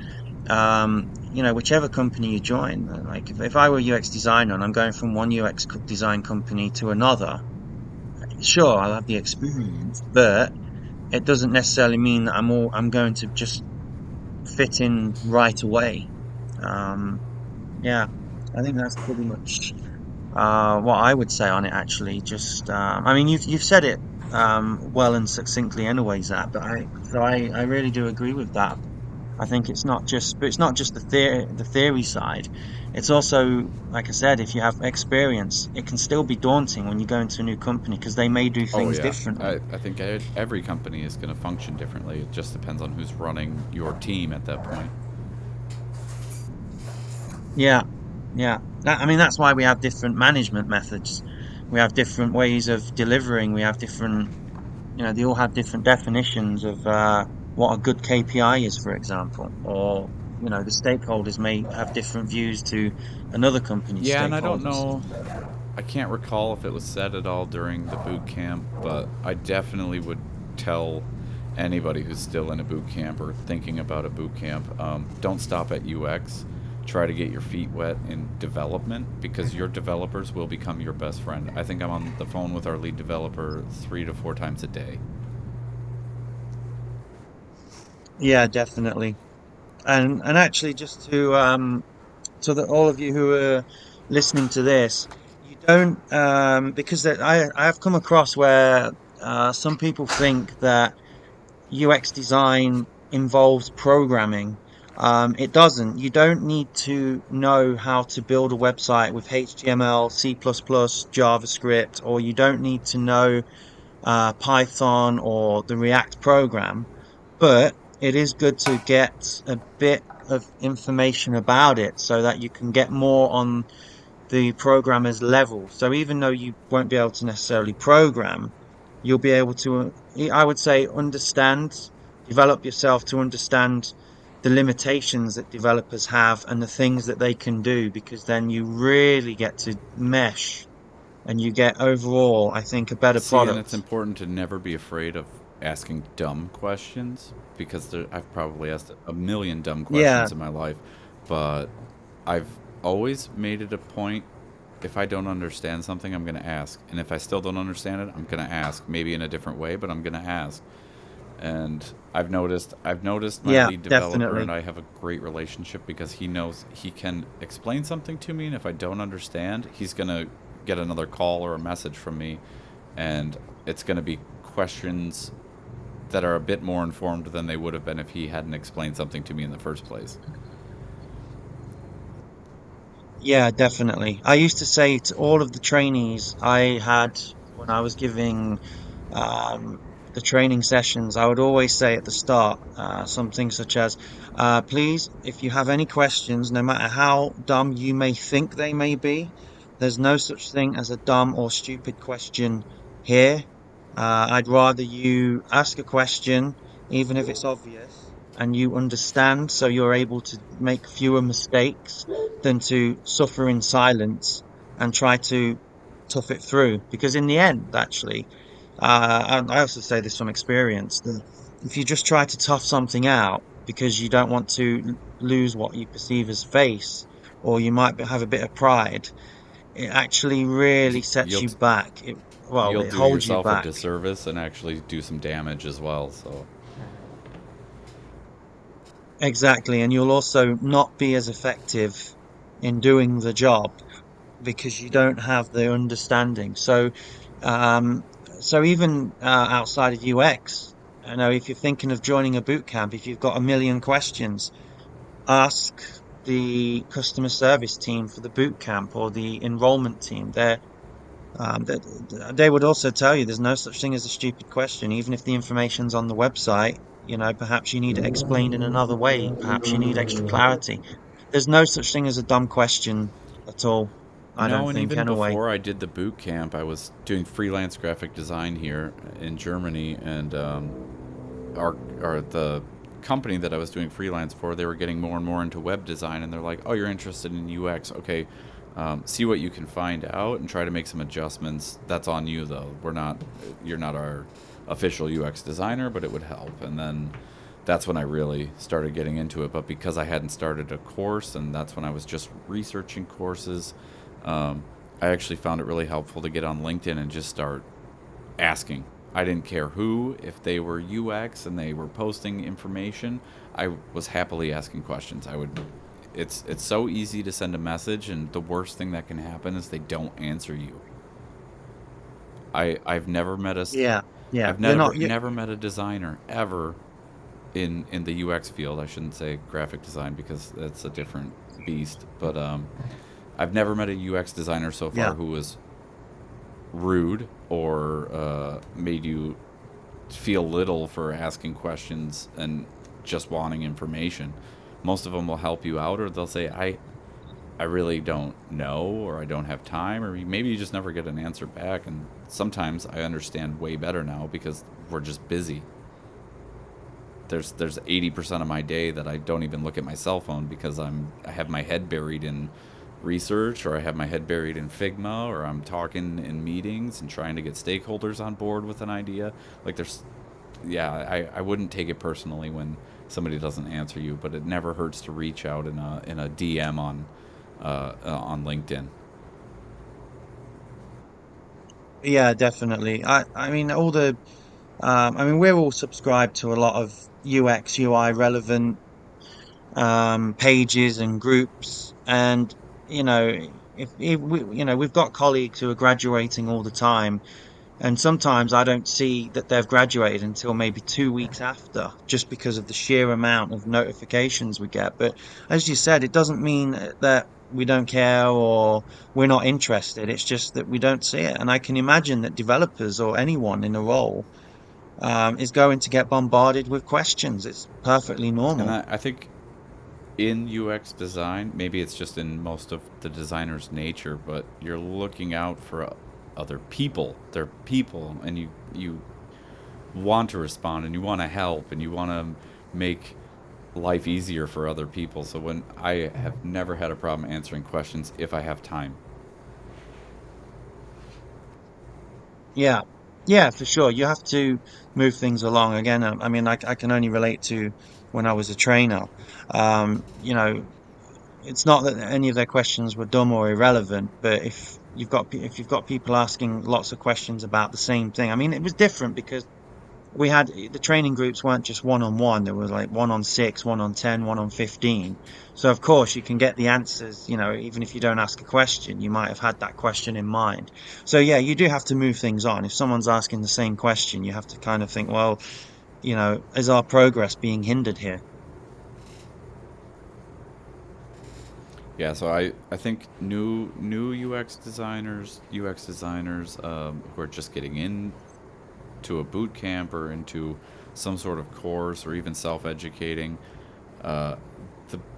whichever company you join. Like if I were a UX designer and I'm going from one design company to another, sure, I'll have the experience, but it doesn't necessarily mean that I'm going to just fit in right away. Um, yeah, I think that's pretty much what I would say on it. Actually, just I mean, you've said it well and succinctly, anyways. That, but I really do agree with that. I think it's not just the theory side. It's also, like I said, if you have experience, it can still be daunting when you go into a new company because they may do oh things yeah, differently. I think every company is going to function differently. It just depends on who's running your team at that point. Yeah, yeah. I mean, that's why we have different management methods. We have different ways of delivering. We have different, they all have different definitions of what a good KPI is, for example. Or, the stakeholders may have different views to another company's Yeah, and I don't stakeholders. know. I can't recall if it was said at all during the boot camp, but I definitely would tell anybody who's still in a boot camp or thinking about a boot camp, don't stop at UX. Try to get your feet wet in development because your developers will become your best friend. I think I'm on the phone with our lead developer 3 to 4 times a day. Yeah, definitely. And actually, just to so that all of you who are listening to this, you don't because I have come across where some people think that UX design involves programming. It doesn't. You don't need to know how to build a website with HTML, C++, JavaScript, or you don't need to know Python or the React program, but it is good to get a bit of information about it so that you can get more on the programmer's level. So even though you won't be able to necessarily program, you'll be able to, I would say, develop yourself to understand the limitations that developers have and the things that they can do, because then you really get to mesh and you get overall, I think, a better See, and it's product. important to never be afraid of asking dumb questions because I've probably asked a million dumb Yeah, questions in my life, but I've always made it a point if I don't understand something, I'm going to ask. And if I still don't understand it, I'm going to ask. Maybe in a different way, but I'm going to ask. And I've noticed my Yeah, lead developer and definitely. I have a great relationship because he knows he can explain something to me, and if I don't understand, he's going to get another call or a message from me, and it's going to be questions that are a bit more informed than they would have been if he hadn't explained something to me in the first place. Yeah, definitely. I used to say to all of the trainees I had when I was giving um, the training sessions, I would always say at the start something such as, please, if you have any questions, no matter how dumb you may think they may be, there's no such thing as a dumb or stupid question here. I'd rather you ask a question, even if it's obvious, and you understand so you're able to make fewer mistakes than to suffer in silence and try to tough it through. Because in the end, actually, and I also say this from experience, that if you just try to tough something out because you don't want to lose what you perceive as face, or you might have a bit of pride, it actually really sets You'll you back. Well, you'll it do holds you yourself a back. disservice and actually do some damage as well. So Exactly. And you'll also not be as effective in doing the job because you don't have the understanding. Um, so even outside of UX, you know, if you're thinking of joining a boot camp, if you've got a million questions, ask the customer service team for the boot camp or the enrollment team. They would also tell you there's no such thing as a stupid question, even if the information's on the website. You know, perhaps you need it explained in another way. Perhaps you need extra clarity. There's no such thing as a dumb question at all. I don't no, and think, even anyway. before I did the boot camp, I was doing freelance graphic design here in Germany, and our the company that I was doing freelance for, they were getting more and more into web design, and they're like, "Oh, you're interested in UX? Okay, see what you can find out and try to make some adjustments. That's on you, though. You're not our official UX designer, but it would help." And then that's when I really started getting into it. But because I hadn't started a course, and that's when I was just researching courses, um, I actually found it really helpful to get on LinkedIn and just start asking. I didn't care who, if they were UX and they were posting information, I was happily asking questions. It's so easy to send a message, and the worst thing that can happen is they don't answer you. I've never met a Yeah, yeah. I've You're never not. You, never met a designer ever in the UX field. I shouldn't say graphic design because that's a different beast, but I've never met a UX designer so yeah, far who was rude or made you feel little for asking questions and just wanting information. Most of them will help you out, or they'll say, I really don't know, or I don't have time, or maybe you just never get an answer back. And sometimes I understand way better now because we're just busy. There's 80% of my day that I don't even look at my cell phone because I have my head buried in research, or I have my head buried in Figma, or I'm talking in meetings and trying to get stakeholders on board with an idea. Like there's yeah, I wouldn't take it personally when somebody doesn't answer you, but it never hurts to reach out in a DM on LinkedIn. yeah, definitely. I mean, I mean, we're all subscribed to a lot of UX, UI relevant pages and groups, and you know, if we, you know, we've got colleagues who are graduating all the time. And sometimes I don't see that they've graduated until maybe 2 weeks after, just because of the sheer amount of notifications we get. But as you said, it doesn't mean that we don't care or we're not interested. It's just that we don't see it. And I can imagine that developers or anyone in a role is going to get bombarded with questions. It's perfectly And normal. I think in UX design, maybe it's just in most of the designer's nature, but you're looking out for other people. They're people, and you want to respond, and you want to help, and you want to make life easier for other people. So when I have never had a problem answering questions if I have time. Yeah, yeah, for sure. You have to move things along. Again, I mean, I can only relate to when I was a trainer. You know, it's not that any of their questions were dumb or irrelevant, but if you've got people asking lots of questions about the same thing, I mean, it was different because we had the training groups weren't just one on one. There was like one on 6, one on 10, one on 15. So of course you can get the answers, even if you don't ask a question, you might have had that question in mind. So yeah, you do have to move things on. If someone's asking the same question, you have to kind of think, well, is our progress being hindered here? Yeah, so I think new UX designers who are just getting into a boot camp or into some sort of course or even self-educating, uh,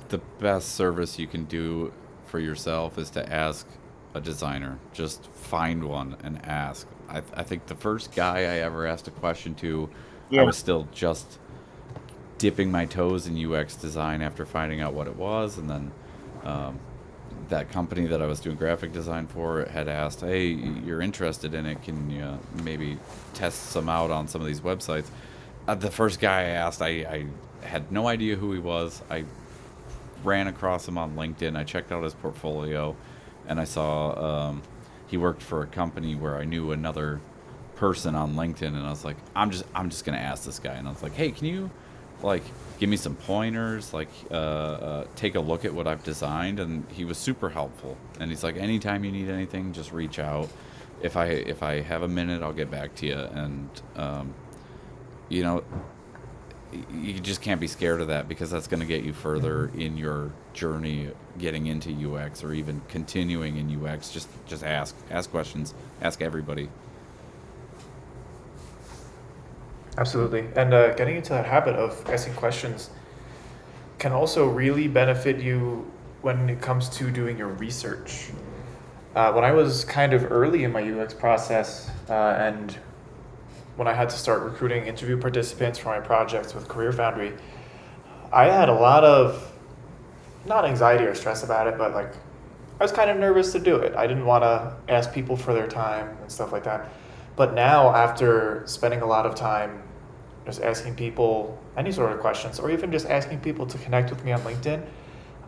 the best service you can do for yourself is to ask a designer. Just find one and ask. I think the first guy I ever asked a question to, I Yeah, was still just dipping my toes in UX design after finding out what it was, and then um, that company that I was doing graphic design for had asked, "Hey, you're interested in it? Can you maybe test some out on some of these websites?" The first guy I asked, I had no idea who he was. I ran across him on LinkedIn. I checked out his portfolio, and I saw he worked for a company where I knew another person on LinkedIn, and I was like, I'm just gonna ask this guy, and I was like, hey, can you like give me some pointers, like take a look at what I've designed, and he was super helpful, and he's like, anytime you need anything, just reach out. If I have a minute, I'll get back to you, and you know you just can't be scared of that because that's going to get you further in your journey getting into UX or even continuing in UX. Just ask questions, ask everybody. Absolutely. And getting into that habit of asking questions can also really benefit you when it comes to doing your research. When I was kind of early in my UX process, and when I had to start recruiting interview participants for my projects with Career Foundry, I had a lot of not anxiety or stress about it, but like I was kind of nervous to do it. I didn't want to ask people for their time and stuff like that. But now, after spending a lot of time just asking people any sort of questions, or even just asking people to connect with me on LinkedIn,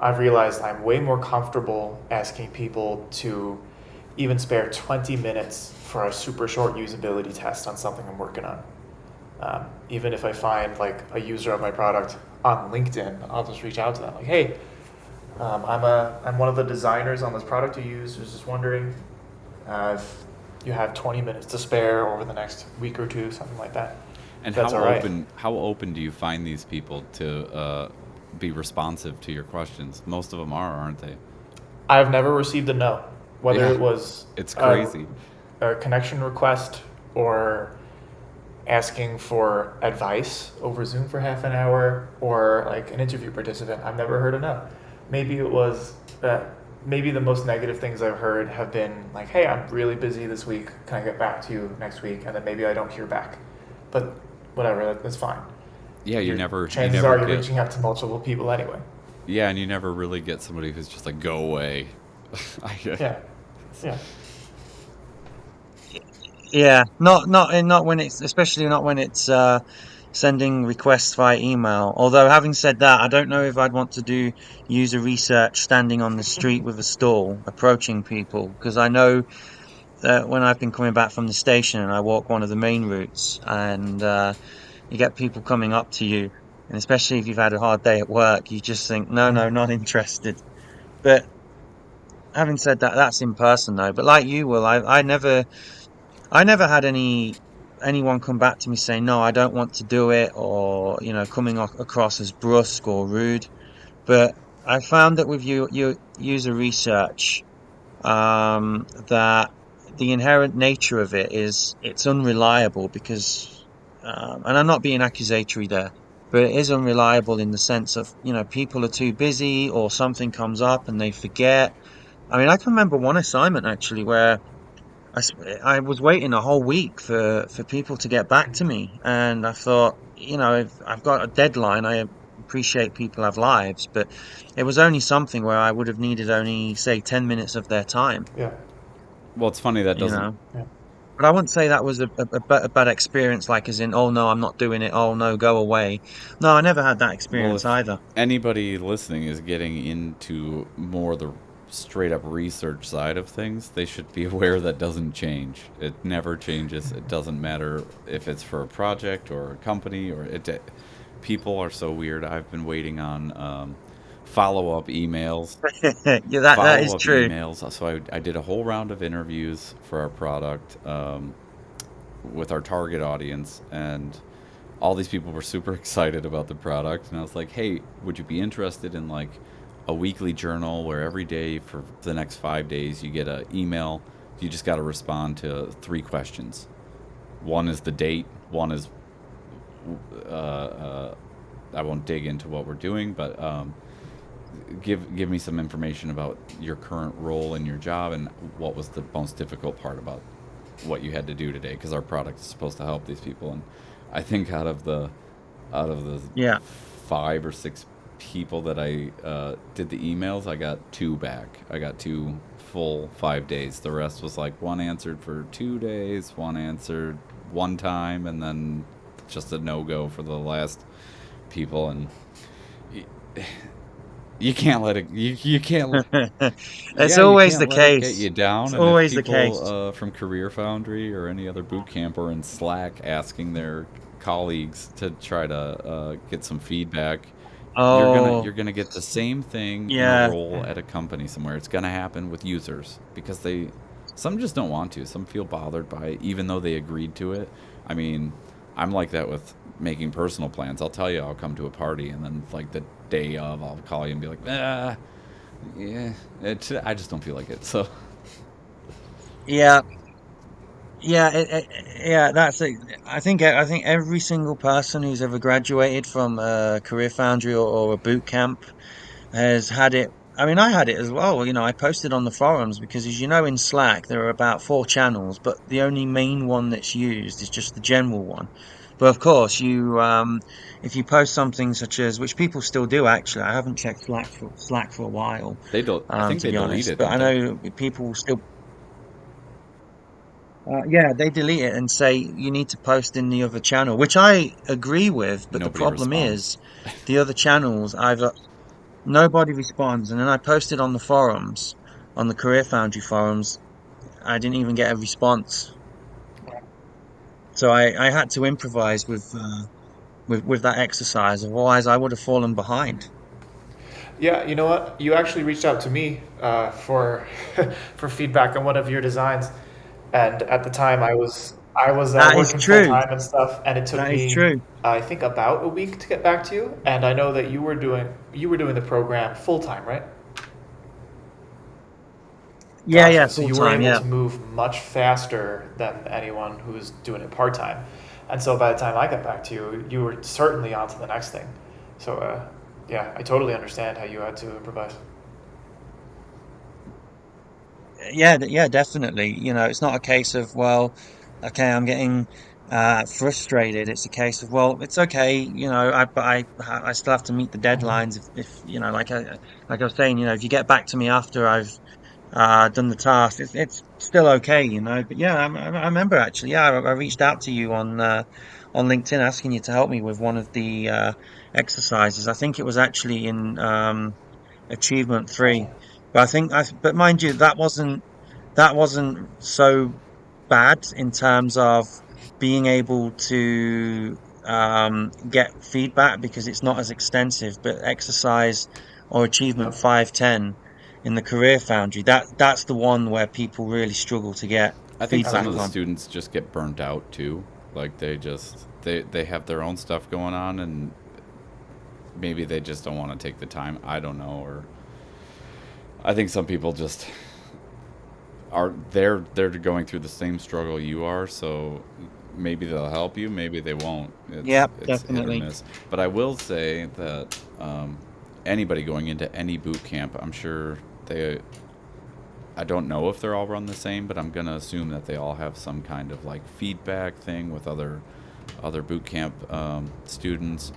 I've realized I'm way more comfortable asking people to even spare 20 minutes for a super short usability test on something I'm working on. Even if I find like a user of my product on LinkedIn, I'll just reach out to them like, hey, I'm one of the designers on this product you use. I was just wondering if you have 20 minutes to spare over the next week or two, something like that. And That's all right. how open do you find these people to be responsive to your questions? Most of them are, aren't they? I've never received a no, whether Yeah, it was it's a, crazy. a connection request or asking for advice over Zoom for half an hour or like an interview participant. I've never heard a no. Maybe it was that maybe the most negative things I've heard have been like, hey, I'm really busy this week. Can I get back to you next week? And then maybe I don't hear back. But whatever, that's fine. Yeah, Your you chances never are you're get. reaching out to multiple people anyway. Yeah, and you never really get somebody who's just like, go away. Yeah. Yeah. yeah, not when it's especially not when it's sending requests via email. Although having said that, I don't know if I'd want to do user research standing on the street with a stall, approaching people, because I know that when I've been coming back from the station and I walk one of the main routes, and you get people coming up to you, and especially if you've had a hard day at work, you just think, no, no, not interested. But having said that, that's in person though. But like you, Will, I never had anyone come back to me saying, no, I don't want to do it, or coming across as brusque or rude. But I found that with you user research, that the inherent nature of it is it's unreliable because, and I'm not being accusatory there, but it is unreliable in the sense of, people are too busy or something comes up and they forget. I mean, I can remember one assignment actually where I was waiting a whole week for people to get back to me, and I thought, if I've got a deadline, I appreciate people have lives, but it was only something where I would have needed only say 10 minutes of their time, Well, it's funny that you doesn't know. Yeah. But I wouldn't say that was a bad experience, like as in, oh no, I'm not doing it. Oh no, go away. No, I never had that Well, experience if either. anybody listening is getting into more the straight up research side of things, they should be aware that doesn't change. It never changes. It doesn't matter if it's for a project or a company or it. People are so weird. I've been waiting on follow up emails. Yeah, that is true. So I did a whole round of interviews for our product with our target audience, and all these people were super excited about the product. And I was like, hey, would you be interested in like a weekly journal where every day for the next 5 days you get an email? You just got to respond to 3 questions. One is the date. One is I won't dig into what we're doing, but give me some information about your current role in your job and what was the most difficult part about what you had to do today, because our product is supposed to help these people. And I think out of the Yeah. 5 or 6 people that I did the emails, I got 2 back. I got 2 full 5 days. The rest was like one answered for 2 days, one answered one time, and then just a no go for the last people. And you can't let it. You can't. It's Yeah, you always the can't let it get case. you down. It's And if always the people case. from Career Foundry or any other boot camp are in Slack asking their colleagues to try to get some feedback, Oh, you're gonna get the same thing in a yeah. role at a company somewhere. It's gonna happen with users because some just don't want to. Some feel bothered by it, even though they agreed to it. I mean, I'm like that with making personal plans. I'll tell you I'll come to a party, and then like the day of, I'll call you and be like, yeah, I just don't feel like it. So Yeah. Yeah, yeah, that's it. I think every single person who's ever graduated from a career foundry or a boot camp has had it. I mean, I had it as well. I posted on the forums because, as you know, in Slack there are about 4 channels, but the only main one that's used is just the general one. But of course, if you post something such as, which people still do actually, I haven't checked Slack for a while, they don't. I think to they be delete honest, it, but don't I they? know people still. Yeah, they delete it and say you need to post in the other channel, which I agree with. But the Nobody problem responds. is, the other channels either nobody responds, and then I posted on the forums, on the Career Foundry forums. I didn't even get a response, so I had to improvise with that exercise. Otherwise, I would have fallen behind. Yeah, you know what? You actually reached out to me for for feedback on one of your designs, and at the time I was That is working full true. time and stuff, and it took That is me true. I think about a week to get back to you. And I know that you were doing the program full time, right? Yeah, yeah, Gotcha. So full you were time. able Yeah. to move much faster than anyone who's doing it part time. And so by the time I got back to you, you were certainly on to the next thing. So yeah, I totally understand how you had to improvise. Yeah, yeah, definitely. It's not a case of, well, okay, I'm getting frustrated. It's a case of, well, it's okay. But I still have to meet the deadlines. If like I was saying, if you get back to me after I've done the task, it's still okay. But yeah, I remember actually. Yeah, I reached out to you on LinkedIn asking you to help me with one of the exercises. I think it was actually in Achievement Gotcha. Three. But mind you, that wasn't so bad in terms of being able to get feedback because it's not as extensive. But exercise or achievement Yep. 510 in the Career Foundry, that's the one where people really struggle to get I think some of feedback the Absolutely. on. students just get burnt out too. Like they have their own stuff going on, and maybe they just don't want to take the time. I don't know. Or I think some people just they're going through the same struggle you are, so maybe they'll help you, maybe they won't. Yeah, It's hit or definitely. miss. But I will say that anybody going into any boot camp, I'm sure they. I don't know if they're all run the same, but I'm gonna assume that they all have some kind of like feedback thing with other boot camp students.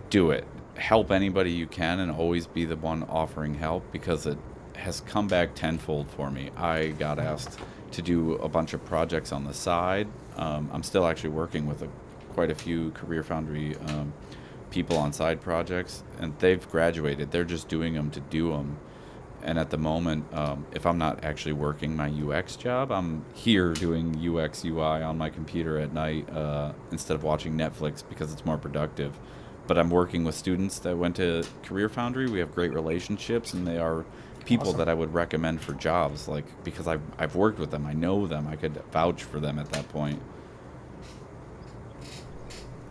Do it. Help anybody you can, and always be the one offering help, because it has come back tenfold for me. I got asked to do a bunch of projects on the side. I'm still actually working with quite a few Career Foundry people on side projects, and they've graduated. They're just doing them to do them. And at the moment, if I'm not actually working my UX job, I'm here doing UX UI on my computer at night instead of watching Netflix because it's more productive. But I'm working with students that went to Career Foundry. We have great relationships, and they are people Awesome. that I would recommend for jobs. Like because I've worked with them, I know them, I could vouch for them at that point.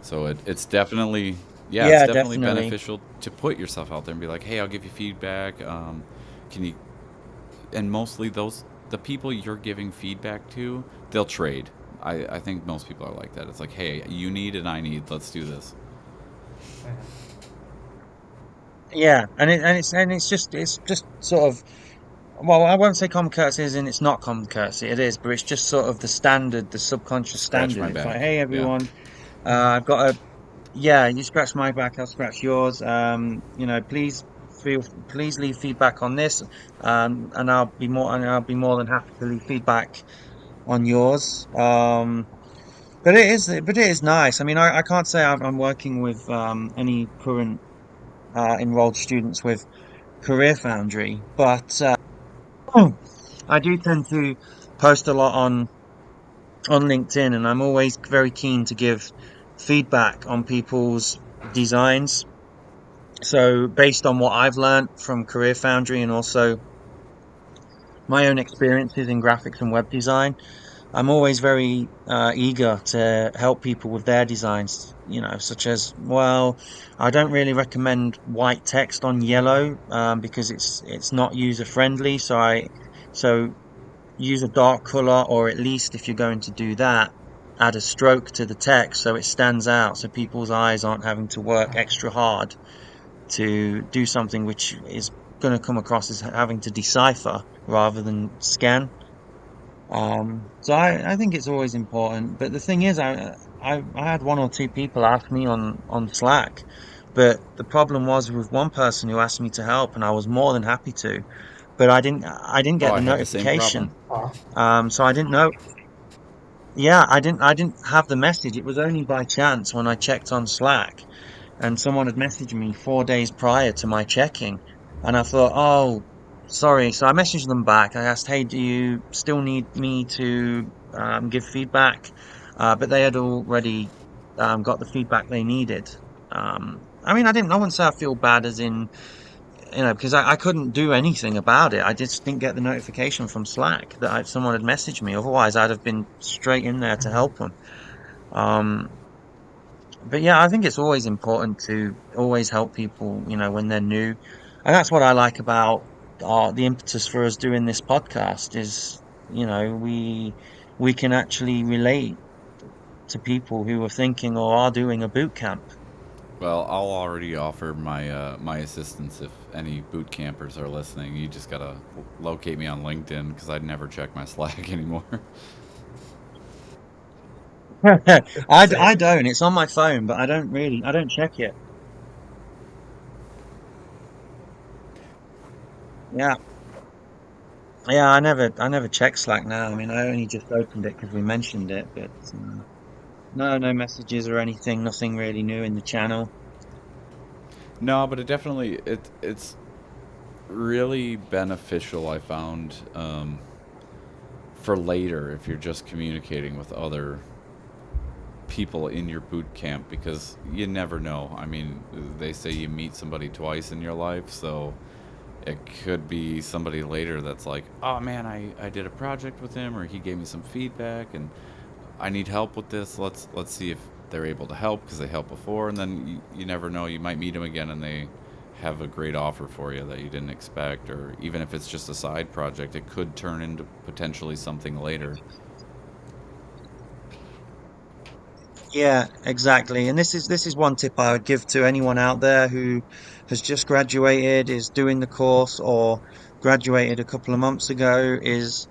So it's definitely, yeah, it's Yeah, definitely definitely. beneficial to put yourself out there and be like, hey, I'll give you feedback. Can you? And mostly the people you're giving feedback to, they'll trade. I think most people are like that. It's like, hey, you need and I need. Let's do this. Mhm. Yeah, and it's just sort of, well, I won't say common courtesy as in it's not common courtesy. It is, but it's just sort of the standard, the subconscious Scratch standard. my It's like, back. hey Yeah. everyone, Mhm. I've got a yeah. You scratch my back, I'll scratch yours. Please please leave feedback on this, and I'll be more than happy to leave feedback on yours. But it is nice. I mean, I can't say I'm working with any current enrolled students with Career Foundry, but I do tend to post a lot on LinkedIn, and I'm always very keen to give feedback on people's designs. So based on what I've learned from Career Foundry and also my own experiences in graphics and web design, I'm always very eager to help people with their designs, such as, well, I don't really recommend white text on yellow because it's not user friendly. So use a dark color, or at least if you're going to do that, add a stroke to the text so it stands out, so people's eyes aren't having to work extra hard to do something which is going to come across as having to decipher rather than scan. So I think it's always important. But the thing is, I had one or two people ask me on Slack, but the problem was with one person who asked me to help, and I was more than happy to, but I didn't Oh, get I the had the same notification. problem. So I didn't know. Yeah, I didn't have the message. It was only by chance when I checked on Slack, and someone had messaged me 4 days prior to my checking, and I thought, oh, sorry. So I messaged them back. I asked, hey, do you still need me to give feedback? But they had already got the feedback they needed. I mean, I wouldn't say I feel bad as in, because I couldn't do anything about it. I just didn't get the notification from Slack that someone had messaged me. Otherwise, I'd have been straight in there to Mhm. help them. Um, but yeah, I think it's always important to always help people, when they're new. And that's what I like about the impetus for us doing this podcast is, we can actually relate to people who are thinking or are doing a boot camp. Well, I'll already offer my assistance if any boot campers are listening. You just gotta locate me on LinkedIn because I'd never check my Slack anymore. I Same. don't. It's on my phone, but I don't check it. Yeah. Yeah, I never check Slack now. I mean, I only just opened it because we mentioned it, but no messages or anything, nothing really new in the channel. No, but it's really beneficial. I found for later if you're just communicating with other people in your boot camp because you never know. I mean, they say you meet somebody twice in your life, so it could be somebody later that's like, oh man, I did a project with him or he gave me some feedback and I need help with this. Let's see if they're able to help because they helped before, and then you never know. You might meet them again and they have a great offer for you that you didn't expect, or even if it's just a side project, it could turn into potentially something later. Yeah, exactly. And this is one tip I would give to anyone out there who has just graduated, is doing the course, or graduated a couple of months ago, is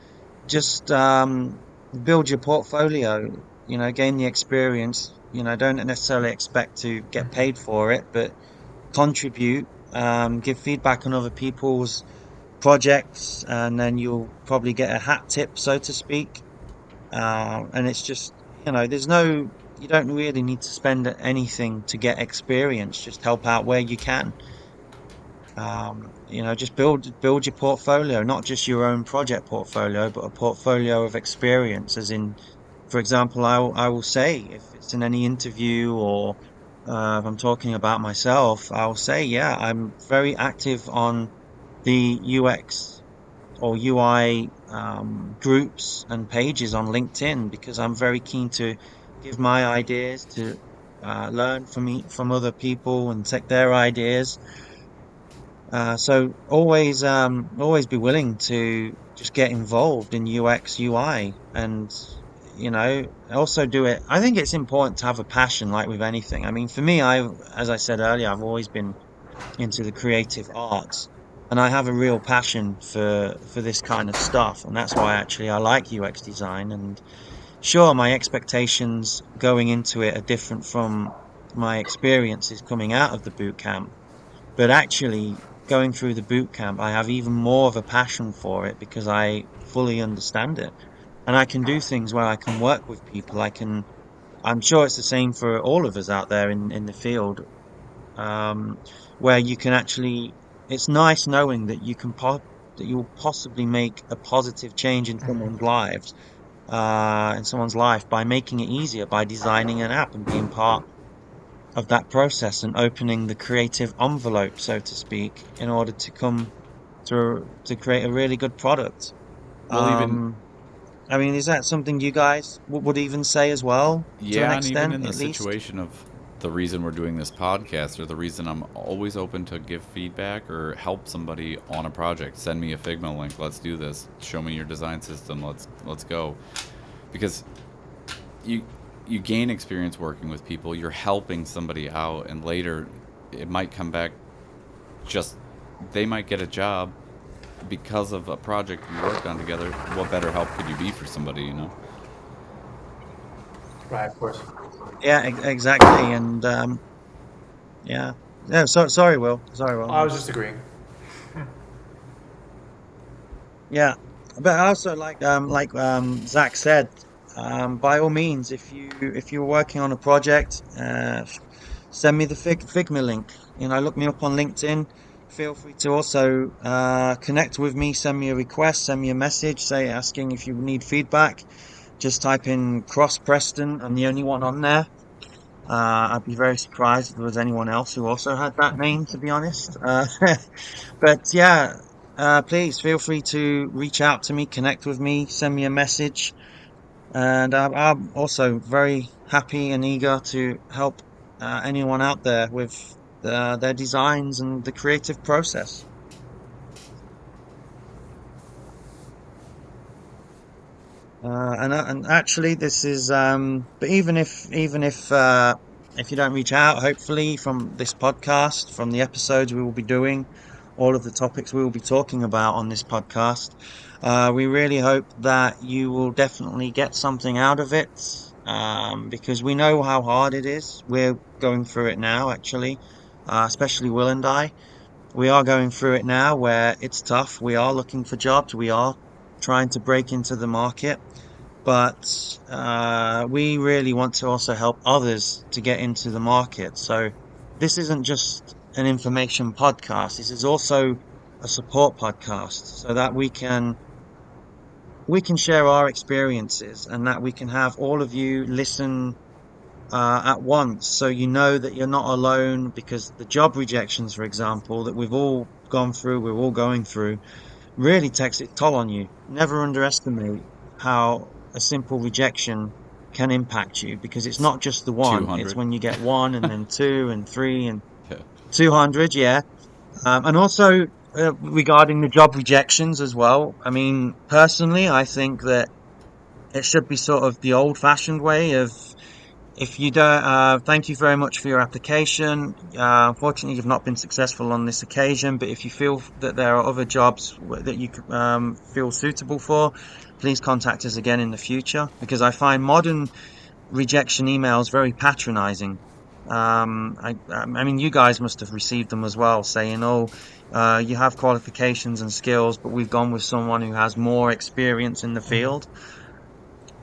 just build your portfolio, gain the experience, don't necessarily expect to get paid for it, but contribute, give feedback on other people's projects, and then you'll probably get a hat tip, so to speak. And it's just, you don't really need to spend anything to get experience. Just help out where you can. Just build your portfolio, not just your own project portfolio, but a portfolio of experience. As in, for example, I will say if it's in any interview or if I'm talking about myself, I'll say, yeah, I'm very active on the UX or UI groups and pages on LinkedIn because I'm very keen to give my ideas to learn from other people and take their ideas. So always be willing to just get involved in UX, UI, and also do it. I think it's important to have a passion, like with anything. I mean, for me, as I said earlier, I've always been into the creative arts, and I have a real passion for this kind of stuff, and that's why actually I like UX design. And sure, my expectations going into it are different from my experiences coming out of the boot camp, but actually, going through the boot camp, I have even more of a passion for it because I fully understand it. And I can do things where I can work with people. I'm sure it's the same for all of us out there in the field, um, where you can actually, it's nice knowing that that you'll possibly make a positive change in someone's life by making it easier, by designing an app and being part of that process and opening the creative envelope, so to speak, in order to come to create a really good product. Well, even Um, I mean, is that something you guys would even say as well, to an yeah, and even extent, in the at least? situation of the reason we're doing this podcast, or the reason I'm always open to give feedback or help somebody on a project, send me a Figma link. Let's do this. Show me your design system. Let's go. Because you you gain experience working with people. You're helping somebody out, and later it might come back. Just they might get a job because of a project you worked on together. What better help could you be for somebody? Right, of course. Yeah, exactly. And yeah, yeah. Sorry, Will. Sorry, Will. I was just agreeing. Yeah, but I also like Zach said, by all means, if you're working on a project, send me the Figma link. Look me up on LinkedIn. Feel free to also connect with me. Send me a request. Send me a message. Say asking if you need feedback. Just type in Cross Preston. I'm the only one on there. I'd be very surprised if there was anyone else who also had that name, to be honest. But yeah, please feel free to reach out to me, connect with me, send me a message. And I'm also very happy and eager to help anyone out there with their designs and the creative process. And actually, this is but even if you don't reach out, hopefully from this podcast, from the episodes we will be doing, all of the topics we will be talking about on this podcast, we really hope that you will definitely get something out of it, because we know how hard it is. We're going through it now, actually, especially Will and I. We are going through it now where it's tough. We are looking for jobs. We are trying to break into the market, but we really want to also help others to get into the market. So this isn't just an information podcast. This is also a support podcast so that we can share our experiences and that we can have all of you listen at once, so you know that you're not alone, because the job rejections, for example, that we've all gone through, we're all going through, really takes its toll on you. Never underestimate how a simple rejection can impact you, because it's not just the one, it's 200. when you get one and then two and three and Yeah. 200, yeah. And also regarding the job rejections as well. I mean, personally, I think that it should be sort of the old fashioned way of, if you don't, thank you very much for your application. Unfortunately, you've not been successful on this occasion, but if you feel that there are other jobs that you feel suitable for, please contact us again in the future, because I find modern rejection emails very patronizing. I mean, you guys must have received them as well, saying, "Oh, You have qualifications and skills, but we've gone with someone who has more experience in the Mhm. field.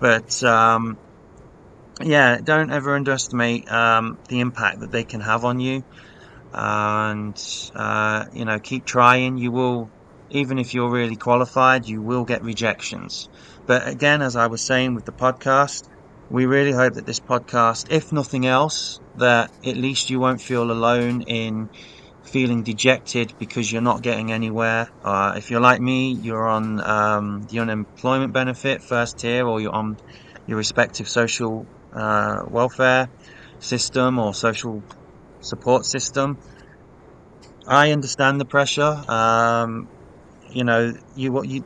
But yeah, don't ever underestimate the impact that they can have on you. And keep trying. You will, even if you're really qualified, you will get rejections. But again, as I was saying with the podcast, we really hope that this podcast, if nothing else, that at least you won't feel alone in feeling dejected because you're not getting anywhere. If you're like me, you're on the unemployment benefit first tier, or you're on your respective social welfare system or social support system. I understand the pressure.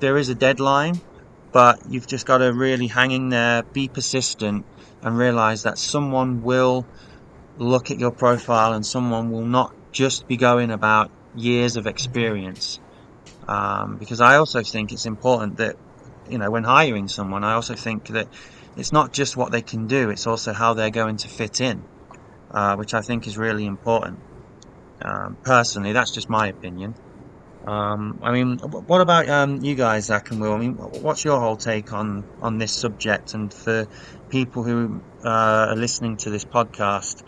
There is a deadline, but you've just got to really hang in there, be persistent, and realize that someone will look at your profile and someone will not just be going about years of Mhm. experience. Because I also think it's important that, when hiring someone, I also think that it's not just what they can do, it's also how they're going to fit in, which I think is really important. Personally, that's just my opinion. I mean, what about you guys, Zach and Will? I mean, what's your whole take on this subject? And for people who are listening to this podcast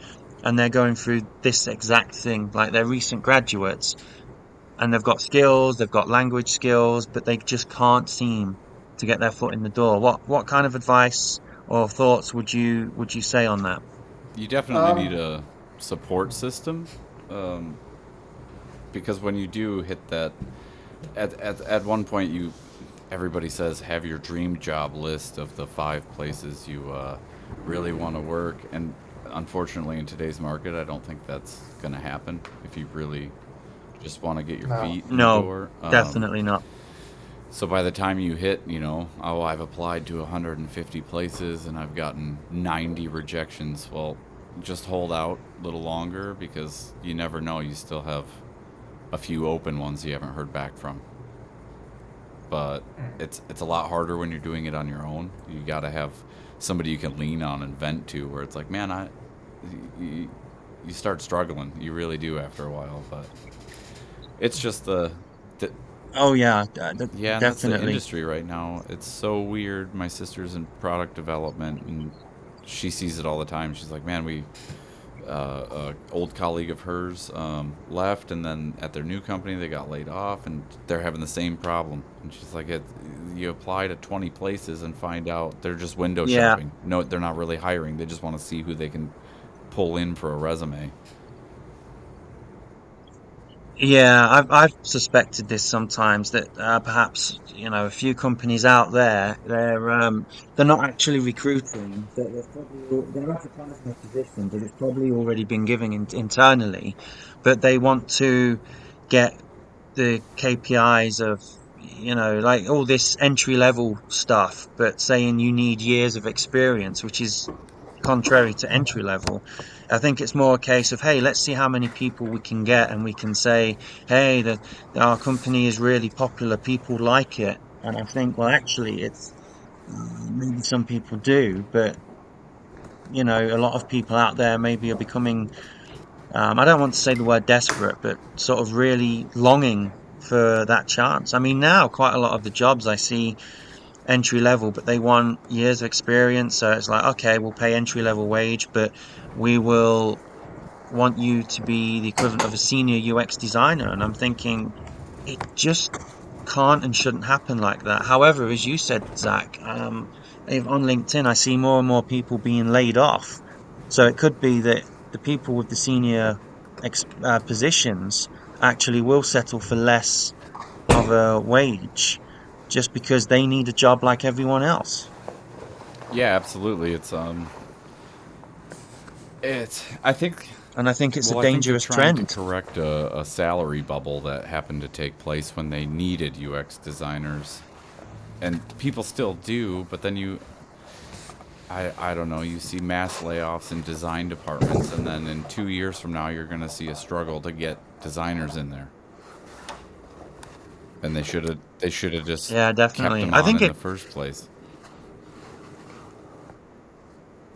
and they're going through this exact thing, like they're recent graduates and they've got skills, they've got language skills, but they just can't seem to get their foot in the door. What kind of advice or thoughts would you say on that? You definitely need Um, a support system, um, because when you do hit that, at one point you, everybody says have your dream job list of the 5 places you really want to work, and unfortunately in today's market, I don't think that's going to happen if you really just want to get your no. feet in the No, door. definitely not. So by the time you hit, oh, I've applied to 150 places and I've gotten 90 rejections. Well, just hold out a little longer because you never know. You still have a few open ones you haven't heard back from. But it's a lot harder when you're doing it on your own. You got to have somebody you can lean on and vent to. Where it's like, man, you, you start struggling. You really do after a while. But it's just the Oh yeah, yeah, and that's the definitely. industry right now. It's so weird. My sister's in product development, and she sees it all the time. She's like, "Man, a old colleague of hers left, and then at their new company, they got laid off, and they're having the same problem." And she's like, "You apply to 20 places and find out they're just window Yeah. shopping. No, they're not really hiring. They just want to see who they can pull in for a resume." Yeah, I've suspected this sometimes that perhaps a few companies out there they're not actually recruiting. They're advertising a position, but it's probably already been given internally, but they want to get the KPIs of like all this entry level stuff, but saying you need years of experience, which is contrary to entry Mhm. level. I think it's more a case of, hey, let's see how many people we can get, and we can say, hey, our company is really popular, people like it. And I think, well, actually, it's maybe some people do, but a lot of people out there maybe are becoming, I don't want to say the word desperate, but sort of really longing for that chance. I mean, now quite a lot of the jobs I see entry level, but they want years of experience. So it's like, okay, we'll pay entry level wage, but we will want you to be the equivalent of a senior UX designer. And I'm thinking it just can't and shouldn't happen like that. However, as you said, Zach, on LinkedIn, I see more and more people being laid off. So it could be that the people with the senior positions actually will settle for less of a wage just because they need a job like everyone else. Yeah, absolutely. It's I think And I think it's a Well, I think they're dangerous trying to trend. correct a salary bubble that happened to take place when they needed UX designers. And people still do, but then I don't know, you see mass layoffs in design departments, and then in 2 years from now, you're going to see a struggle to get designers in there. And they should have just Yeah, kept definitely. them I on think in it the first place.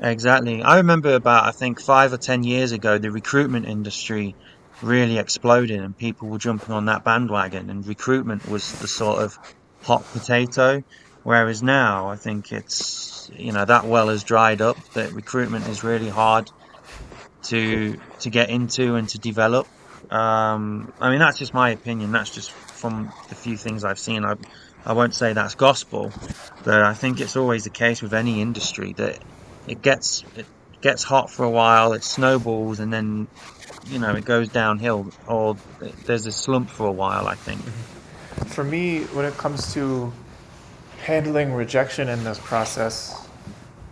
exactly. I remember about, I think 5 or 10 years ago, the recruitment industry really exploding and people were jumping on that bandwagon, and recruitment was the sort of hot potato. Whereas now, I think it's, that well has dried up, that recruitment is really hard to get into and to develop. I mean, that's just my opinion. That's just from the few things I've seen. I won't say that's gospel, but I think it's always the case with any industry that it gets hot for a while, it snowballs, and then it goes downhill, or there's a slump for a while, I think. For me, when it comes to handling rejection in this process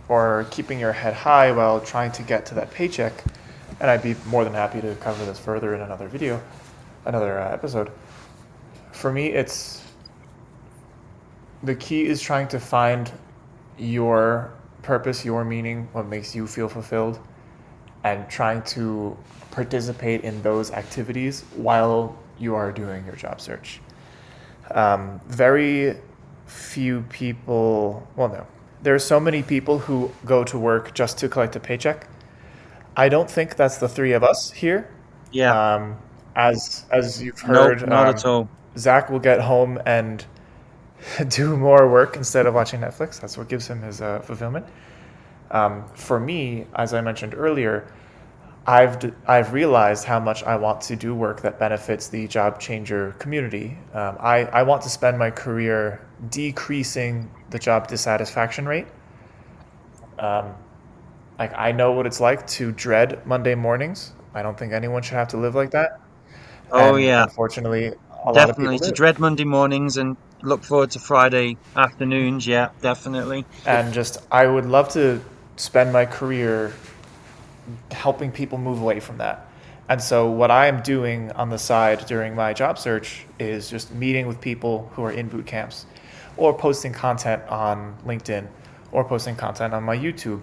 or keeping your head high while trying to get to that paycheck, and I'd be more than happy to cover this further in another video, another episode. For me, it's the key is trying to find your purpose, your meaning, what makes you feel fulfilled, and trying to participate in those activities while you are doing your job search. Very few people, well, no, there are so many people who go to work just to collect a paycheck. I don't think that's the three of us here. Yeah, As you've nope, heard, not at all. Zach will get home and do more work instead of watching Netflix. That's what gives him his fulfillment. For me, as I mentioned earlier, I've realized how much I want to do work that benefits the job changer community. I want to spend my career decreasing the job dissatisfaction rate. Like, I know what it's like to dread Monday mornings. I don't think anyone should have to live like that. Oh And yeah, unfortunately, a lot of people definitely, to do. dread Monday mornings and look forward to Friday afternoons. Yeah, definitely. And just, I would love to spend my career helping people move away from that. And so, what I am doing on the side during my job search is just meeting with people who are in boot camps, or posting content on LinkedIn, or posting content on my YouTube.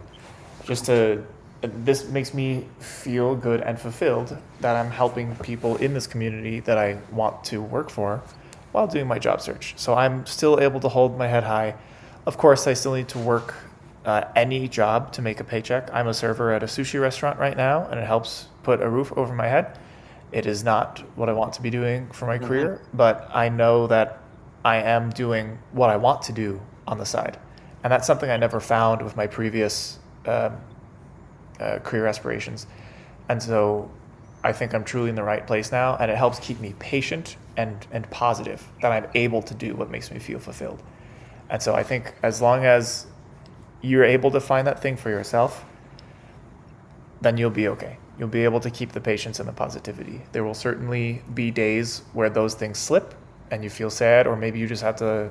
Just to, this makes me feel good and fulfilled that I'm helping people in this community that I want to work for while doing my job search. So I'm still able to hold my head high. Of course, I still need to work any job to make a paycheck. I'm a server at a sushi restaurant right now, and it helps put a roof over my head. It is not what I want to be doing for my Hmm. career, but I know that I am doing what I want to do on the side. And that's something I never found with my previous career aspirations. And so I think I'm truly in the right place now, and it helps keep me patient and positive that I'm able to do what makes me feel fulfilled. And so I think as long as you're able to find that thing for yourself, then you'll be okay. You'll be able to keep the patience and the positivity. There will certainly be days where those things slip and you feel sad, or maybe you just have to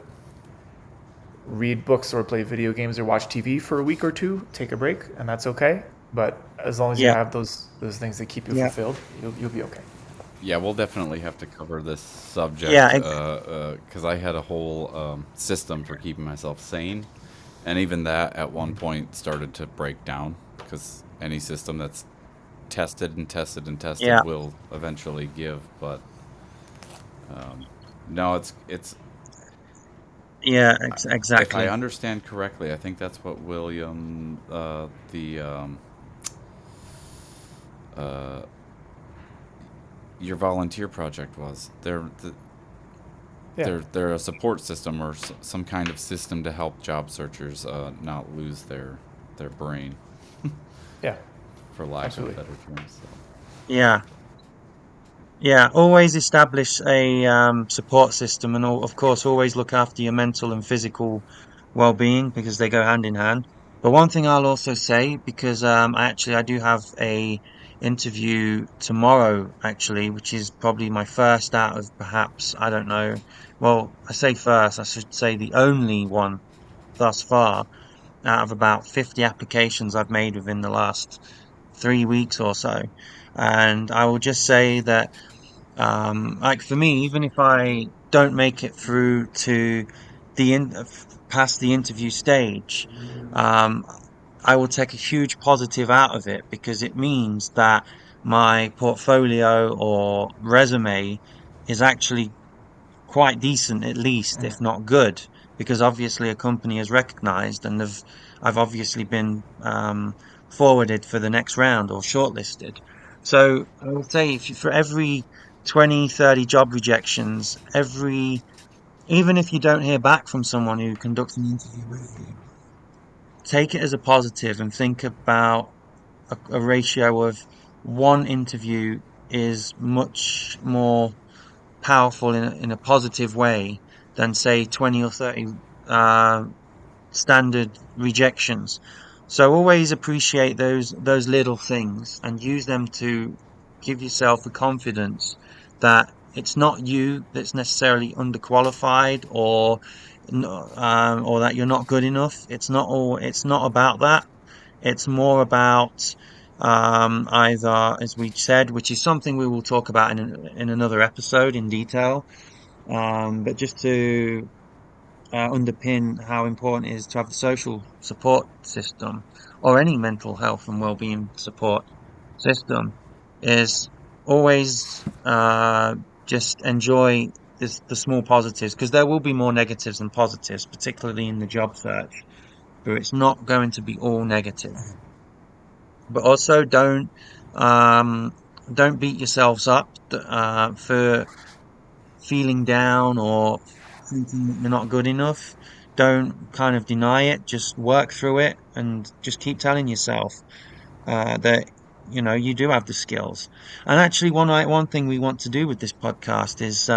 read books or play video games or watch TV for a week or two, take a break, and that's okay. But as long as you Yeah, have those things that keep you yeah, fulfilled, you'll be okay. Yeah, we'll definitely have to cover this yeah. subject because I had a whole system for keeping myself sane, and even that at one point started to break down because any system that's tested and tested and Yeah, tested will eventually give. But no, it's yeah, if I exactly. understand correctly, I think that's what William the uh, your volunteer project was. Yeah, They're a support system or some kind of system to help job searchers not lose their brain, yeah, for lack of a absolutely. better term. So. Yeah, yeah. Always establish a support system, and of course, always look after your mental and physical well-being, because they go hand in hand. But one thing I'll also say, because I do have a interview tomorrow, actually, which is probably my first out of, perhaps, I don't know. Well, I say first, I should say the only one thus far, out of about 50 applications I've made within the last 3 weeks or so. And I will just say that, like, for me, even if I don't make it through to past the interview stage, um, I will take a huge positive out of it, because it means that my portfolio or resume is actually quite decent, at least, if not good, because obviously a company has recognized, and I've obviously been forwarded for the next round or shortlisted. So I would say if you, for every 20, 30 job rejections, even if you don't hear back from someone who conducts an interview with you, take it as a positive and think about a ratio of one interview is much more powerful in a positive way than say 20 or 30 uh, standard rejections. So always appreciate those little things and use them to give yourself the confidence that it's not you that's necessarily underqualified or that you're not good enough. It's not about that. It's more about either, as we said, which is something we will talk about in another episode in detail. But just to underpin how important it is to have a social support system or any mental health and well-being support system is always just enjoy the small positives, because there will be more negatives than positives, particularly in the job search, but it's not going to be all negative. But also um, don't beat yourselves up for feeling down or thinking that you're not good enough. Don't kind of deny it. Just work through it and just keep telling yourself that you do have the skills. And actually, one thing we want to do with this podcast is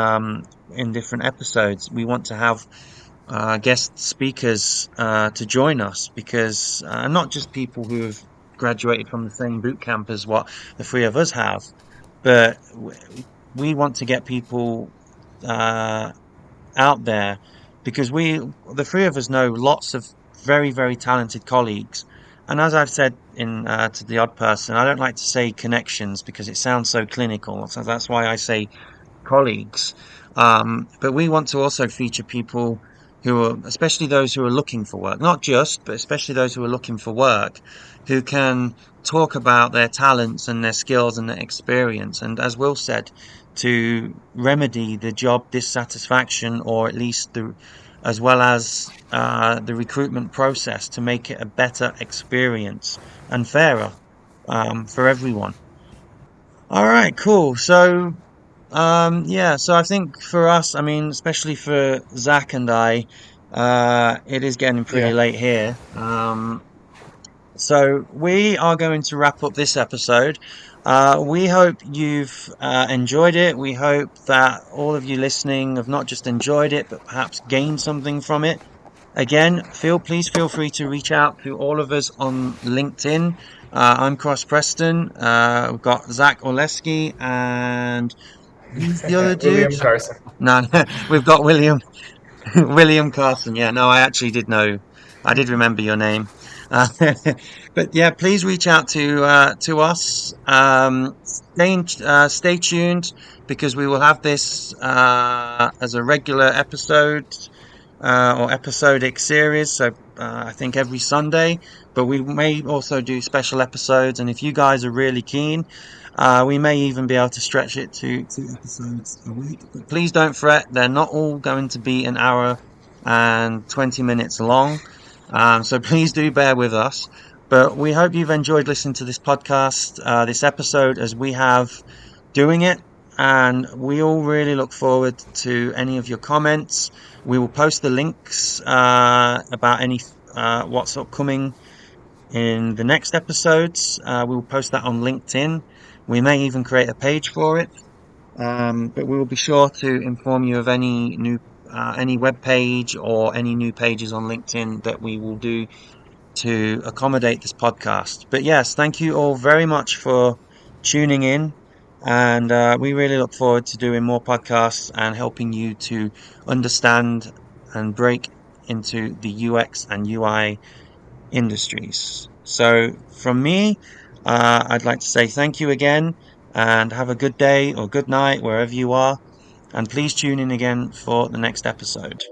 in different episodes we want to have guest speakers to join us, because not just people who have graduated from the same boot camp as what the three of us have, but we want to get people uh, out there, because the three of us know lots of very, very talented colleagues. And as I've said in to the odd person, I don't like to say connections because it sounds so clinical. So that's why I say colleagues. But we want to also feature people who are, especially those who are looking for work, not just, but especially those who are looking for work, who can talk about their talents and their skills and their experience. And as Will said, to remedy the job dissatisfaction, or at least as well as the recruitment process, to make it a better experience and fairer for everyone. All right, cool. So yeah, so I think for us, I mean, especially for Zach and I, it is getting pretty Yeah. late here. So we are going to wrap up this episode. We hope you've enjoyed it. We hope that all of you listening have not just enjoyed it, but perhaps gained something from it. Again, please feel free to reach out to all of us on LinkedIn. I'm Cross Preston. We've got Zach Oleski and who's the other dude? William Carson. No, we've got William William Carson. Yeah, no, I actually did know. I did remember your name. Uh, but yeah, please reach out to us. Stay tuned, because we will have this as a regular episode or episodic series. So I think every Sunday, but we may also do special episodes. And if you guys are really keen, we may even be able to stretch it to 2 episodes a week. But please don't fret; they're not all going to be an hour and 20 minutes long. So please do bear with us. But we hope you've enjoyed listening to this podcast, this episode, as we have doing it. And we all really look forward to any of your comments. We will post the links about any what's upcoming in the next episodes. We will post that on LinkedIn. We may even create a page for it. But we will be sure to inform you of any web page or any new pages on LinkedIn that we will do to accommodate this podcast. But yes, thank you all very much for tuning in. And we really look forward to doing more podcasts and helping you to understand and break into the UX and UI industries. So, from me, I'd like to say thank you again and have a good day or good night wherever you are. And please tune in again for the next episode.